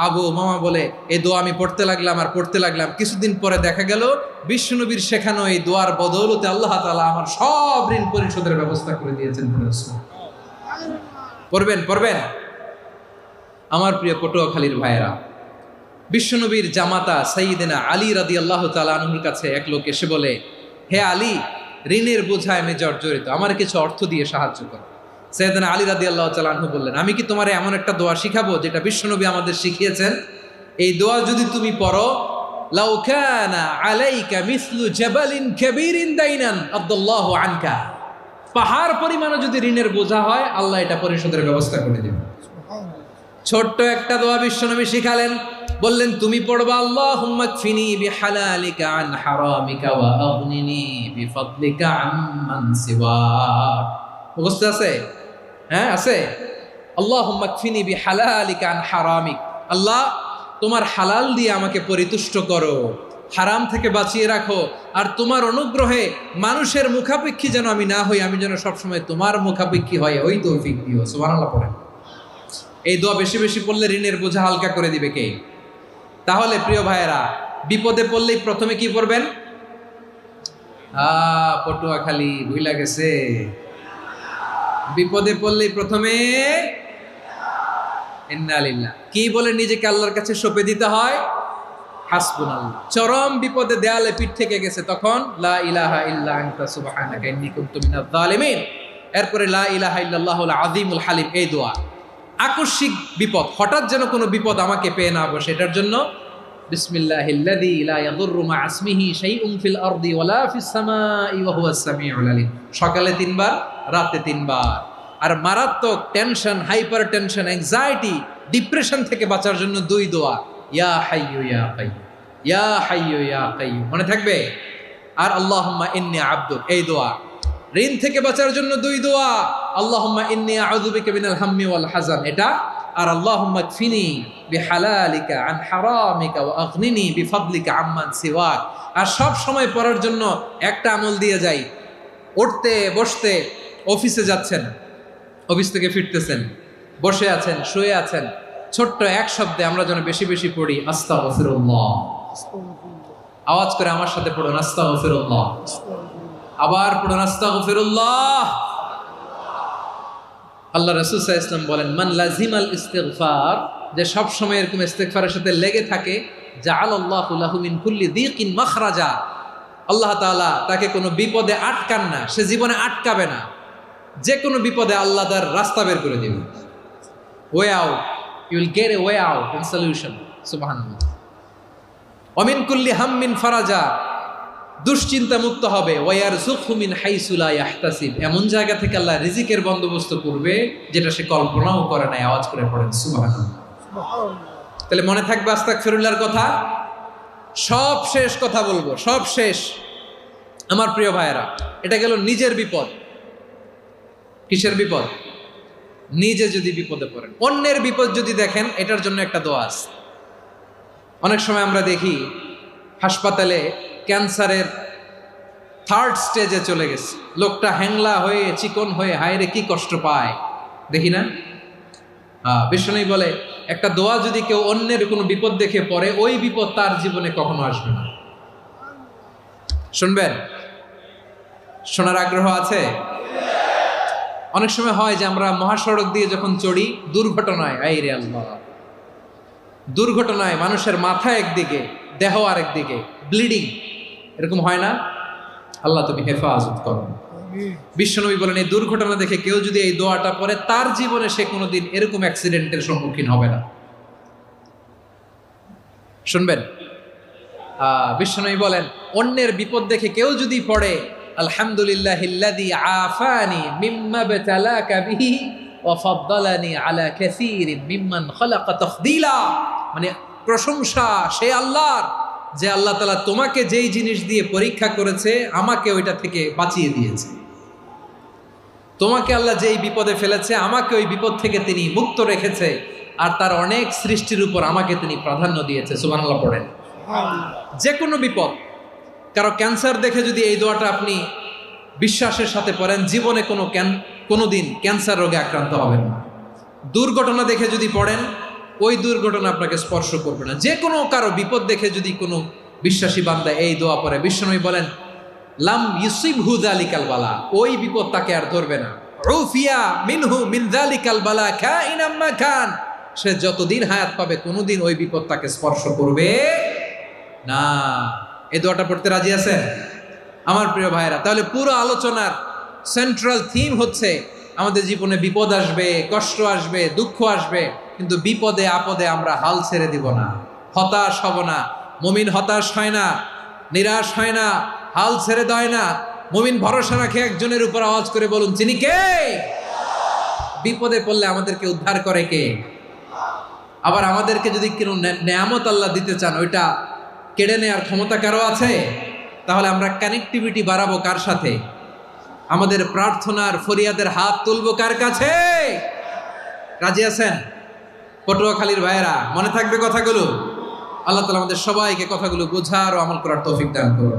আবু উমামা বলে, এই দোয়া আমি পড়তে লাগলাম আর পড়তে লাগলাম, কিছুদিন পরে দেখা গেল বিশ্বনবীর শেখানো এই দোয়ার বদৌলতে আল্লাহ তাআলা আমার সব ঋণ পরিশোধের ব্যবস্থা করে দিয়েছেন। পড়বেন, পড়বেন। আমার প্রিয় পটুয়াখালীর ভাইয়েরা, বিশ্বনবীর জামাতা সাইয়্যিদিনা আলী রাদিয়াল্লাহু তাআলা আনহুর কাছে এক লোক এসে বলে, হে আলী, ঋণের বোঝায় আমি জর্জরিত, আমার কিছু অর্থ দিয়ে সাহায্য করো। সাইয়্যিদিনা আলী রাদিয়াল্লাহু তাআলা আনহু বললেন, আমি কি তোমার এমন একটা দোয়া শিখাবো যেটা বিশ্বনবী আমাদের শিখিয়েছেন? এই দোয়া যদি তুমি পড়ো, লাউ কানা আলাইকা মিসলু জাবালিন কাবীরিন দাইনান আদাল্লাহু আনকা, পাহাড় পরিমাণও যদি ঋণের বোঝা হয়, আল্লাহ এটা পরিশোধের ব্যবস্থা করে দেবেন। ছোট্ট একটা দোয়া বিশ্বনবী শিখালেন, বললেন, তুমি পড়বা, আল্লাহুম্মা কফিনি বিহালালিকা আন হারামিকা ওয়া আগনিনি বিফাদলিকা আম্মান সিওয়াক। মুখস্থ আছে? হ্যাঁ, আছে। আল্লাহুম্মা কফিনি বিহালালিকা আন হারামিক, আল্লাহ তোমার হালাল দিয়ে আমাকে পরিতুষ্ট করো, হারাম থেকে বাঁচিয়ে রাখো, আর তোমার অনুগ্রহে মানুষের মুখাপেক্ষী যেন আমি না হই, আমি যেন সবসময় তোমার মুখাপেক্ষী হয়, ওই তৌফিক দিও। সুবহানাল্লাহ পড়েন। এই দোয়া বেশি বেশি পড়লে ঋণের বোঝা হালকা করে দিবে কে? তাহলে প্রিয় ভাইয়েরা, বিপদে পড়লেই প্রথমে কি পড়বেন? পটুয়াখালী ভুইলা গেছে। বিপদে পড়লেই প্রথমে ইন্না লিল্লাহ কি বলে নিজেকে আল্লাহর কাছে সঁপে দিতে হয়? হাসবুনাল্লাহ। চরম বিপদে দেয়ালে পিঠ থেকে গেছে, তখন লা ইলাহা ইল্লা আনতা সুবহানাকা ইন্নী কুনতু মিনাজ জালিমিন। এরপরে লা ইলাহা ইল্লাল্লাহুল আযীমুল হালিম, এই দোয়া। আকস্মিক বিপদ, হঠাৎ যেন কোনো বিপদ আমাকে পেয়ে না বসে, এটার জন্য বিসমিল্লাহিল্লাযী লা ইয়াদুররু মা ইসমিহি শাইউন ফিল আরদি ওয়ালা ফিস সামাই ওয়া হুয়াস সামিউল আলীম। সকালে 3 বার, রাতে 3 বার। আর মারাত্মক tension, hyper tension, anxiety, depression থেকে বাঁচার জন্য 2 দোয়া, ইয়া হাইয়্যু ইয়া কাইয়্যুম, ইয়া হাইয়্যু ইয়া কাইয়্যুম, মনে থাকবে? আর আল্লাহুম্মা ইন্নী আবদুক, এই দোয়া। ঋণ থেকে বাঁচার জন্য 2 দোয়া, আল্লাহুম্মা ইন্নী আউযু বিকা মিনাল হাম্মি ওয়াল হাযান, এটা। আর আল্লাহুম্মা কফিনি বিহালালিকা আন হারামিকা ওয়া আগনিনি বিফাদলিকা আম্মান সিওয়াক। আর সব সময় পড়ার জন্য একটা আমল দিয়ে যাই, উঠতে বসতে, অফিসে যাচ্ছেন, অফিস থেকে ফিরতেছেন, বসে আছেন, শুয়ে আছেন, ছোট্ট এক শব্দে আমরা যেন বেশি বেশি পড়ি আস্তাগফিরুল্লাহ। আওয়াজ করে আমার সাথে পড়ুন আস্তাগফিরুল্লাহ। আবার পড়ুন আস্তাগফিরুল্লাহ। আল্লাহ রাসূল সাল্লাল্লাহু আলাইহি ওয়াসাল্লাম বলেন, মান লাজিমাল ইস্তিগফার, যে সব সময় এরকম ইস্তিগফারের সাথে লেগে থাকে, জাআলাল্লাহু লাহু মিন কুল্লি যিকিন মাখরাজা, আল্লাহ তাআলা তাকে কোনো বিপদে আটকান না, সে জীবনে আটকাবে না। যে কোনো বিপদে আল্লাহ তার রাস্তা বের করে দিবেন। Way out, you will get a way out and solution. সুবহানাল্লাহ। ওয়া মিন কুল্লি হাম্মিন ফারাজা, দুশ্চিন্তা মুক্ত হবে। ওয়ারযুকহু মিন হাইসু লা ইয়াহতাসিব, এমন জায়গা থেকে আল্লাহ রিজিকের বন্দোবস্ত করবে যেটা সে কল্পনাও করে নাই। আওয়াজ করে পড়েন সুবহানাল্লাহ। তাহলে মনে থাকবে আস্তাগফিরুল্লাহর কথা। সব শেষ কথা বলবো, সব শেষ আমার প্রিয় ভাইয়েরা। এটা গেল নিজের বিপদ। কিসের বিপদ? নিজে যদি বিপদে পড়েন। অন্যের বিপদ যদি দেখেন, এটার জন্য একটা দোয়া আছে। অনেক সময় আমরা দেখি হাসপাতালে ক্যান্সারের 3rd স্টেজে চলে গেছে, লোকটা হ্যাংলা হয়ে, চিকন হয়ে, হায়রে কি কষ্ট পায়, দেখি না? বিষ্ণু বলে, একটা দোয়া যদি কেউ অন্যের কোনো বিপদ দেখে পড়ে, ওই বিপদ তার জীবনে কখনো আসবে না। শুনবেন? শোনার আগ্রহ আছে? অনেক সময় হয় যে আমরা মহাসড়ক দিয়ে যখন চড়ি, দুর্ঘটনায়, আইরে আল্লাহ, দুর্ঘটনায় মানুষের মাথা একদিকে, দেহ আরেকদিকে, ব্লিডিং, এরকম হয় না? আল্লাহ তুমি হেফাজত করো। বিশ্বনবী বলেন, এই দুর্ঘটনা দেখে কেউ যদি এই দোয়াটা পড়ে, তার জীবনে সে কোনোদিন এরকম অ্যাক্সিডেন্টের সম্মুখীন হবে না। শুনবেন? বিশ্বনবী বলেন, অন্যের বিপদ দেখে কেউ যদি পড়ে, আলহামদুলিল্লাহিল্লাযী আফানি মিম্মা বতালাকা বিহি ওয়া ফাদ্দালানি আলা কাসীরিন মিম্মান খালাকা তাফদীলা, মানে প্রশংসা সে আল্লাহর, যে আল্লাহ তাআলা তোমাকে যেই জিনিস দিয়ে পরীক্ষা করেছে, আমাকে ওইটা থেকে বাঁচিয়ে দিয়েছে। তোমাকে আল্লাহ যেই বিপদে ফেলেছে, আমাকে ওই বিপদ থেকে তিনি মুক্ত রেখেছে, আর তার অনেক সৃষ্টির উপর আমাকে তিনি প্রাধান্য দিয়েছে। সুবহানাল্লাহ পড়েন। যে কোনো বিপদ, কারো ক্যান্সার দেখে যদি এই দোয়াটা আপনি বিশ্বাসের সাথে পড়েন, জীবনে কোনোদিন ক্যান্সার রোগে আক্রান্ত হবেন না। দুর্ঘটনা দেখে যদি পড়েন, ওই দুর্ঘটনা আপনাকে স্পর্শ করবে না। যে কোনো কারো বিপদ দেখে যদি কোনো বিশ্বাসী বান্দা এই দোয়া পড়ে, বিশ্বনবী বলেন, লাম ইউসিবহু যালিকাল বালা, ওই বিপদ তাকে আর ধরবে না। উফিয়া মিনহু মিন যালিকাল বালা কাইনাম মা কান, সে যতদিন হায়াত পাবে কোনোদিন ওই বিপদ তাকে স্পর্শ করবে না। এই দোয়াটা পড়তে রাজি আছেন আমার প্রিয় ভাইরা? তাহলে পুরো আলোচনার সেন্ট্রাল থিম হচ্ছে, আমাদের জীবনে বিপদ আসবে, কষ্ট আসবে, দুঃখ আসবে, কিন্তু বিপদে আপদে আমরা হাল ছেড়ে দিব না, হতাশ হব না। মুমিন হতাশ হয় না, নিরাশ হয় না, হাল ছেড়ে দেয় না। মুমিন ভরসা রাখে একজনের উপর। আওয়াজ করে বলুন, যিনি কে? বিপদে পড়লে আমাদেরকে উদ্ধার করে কে? আবার আমাদেরকে যদি কোনো নেয়ামত আল্লাহ দিতে চান, ওইটা কেড়ে নেওয়ার ক্ষমতা কারো আছে? তাহলে আমরা কানেক্টিভিটি বাড়াবো কার সাথে? আমাদের প্রার্থনার ফরিয়াদের হাত তুলবো কার কাছে? রাজি আছেন পটুয়াখালীর ভাইয়েরা? মনে থাকবে কথাগুলো? আল্লাহ তাআলা আমাদের সবাইকে কথাগুলো বোঝার ও আমল করার তৌফিক দান করুন।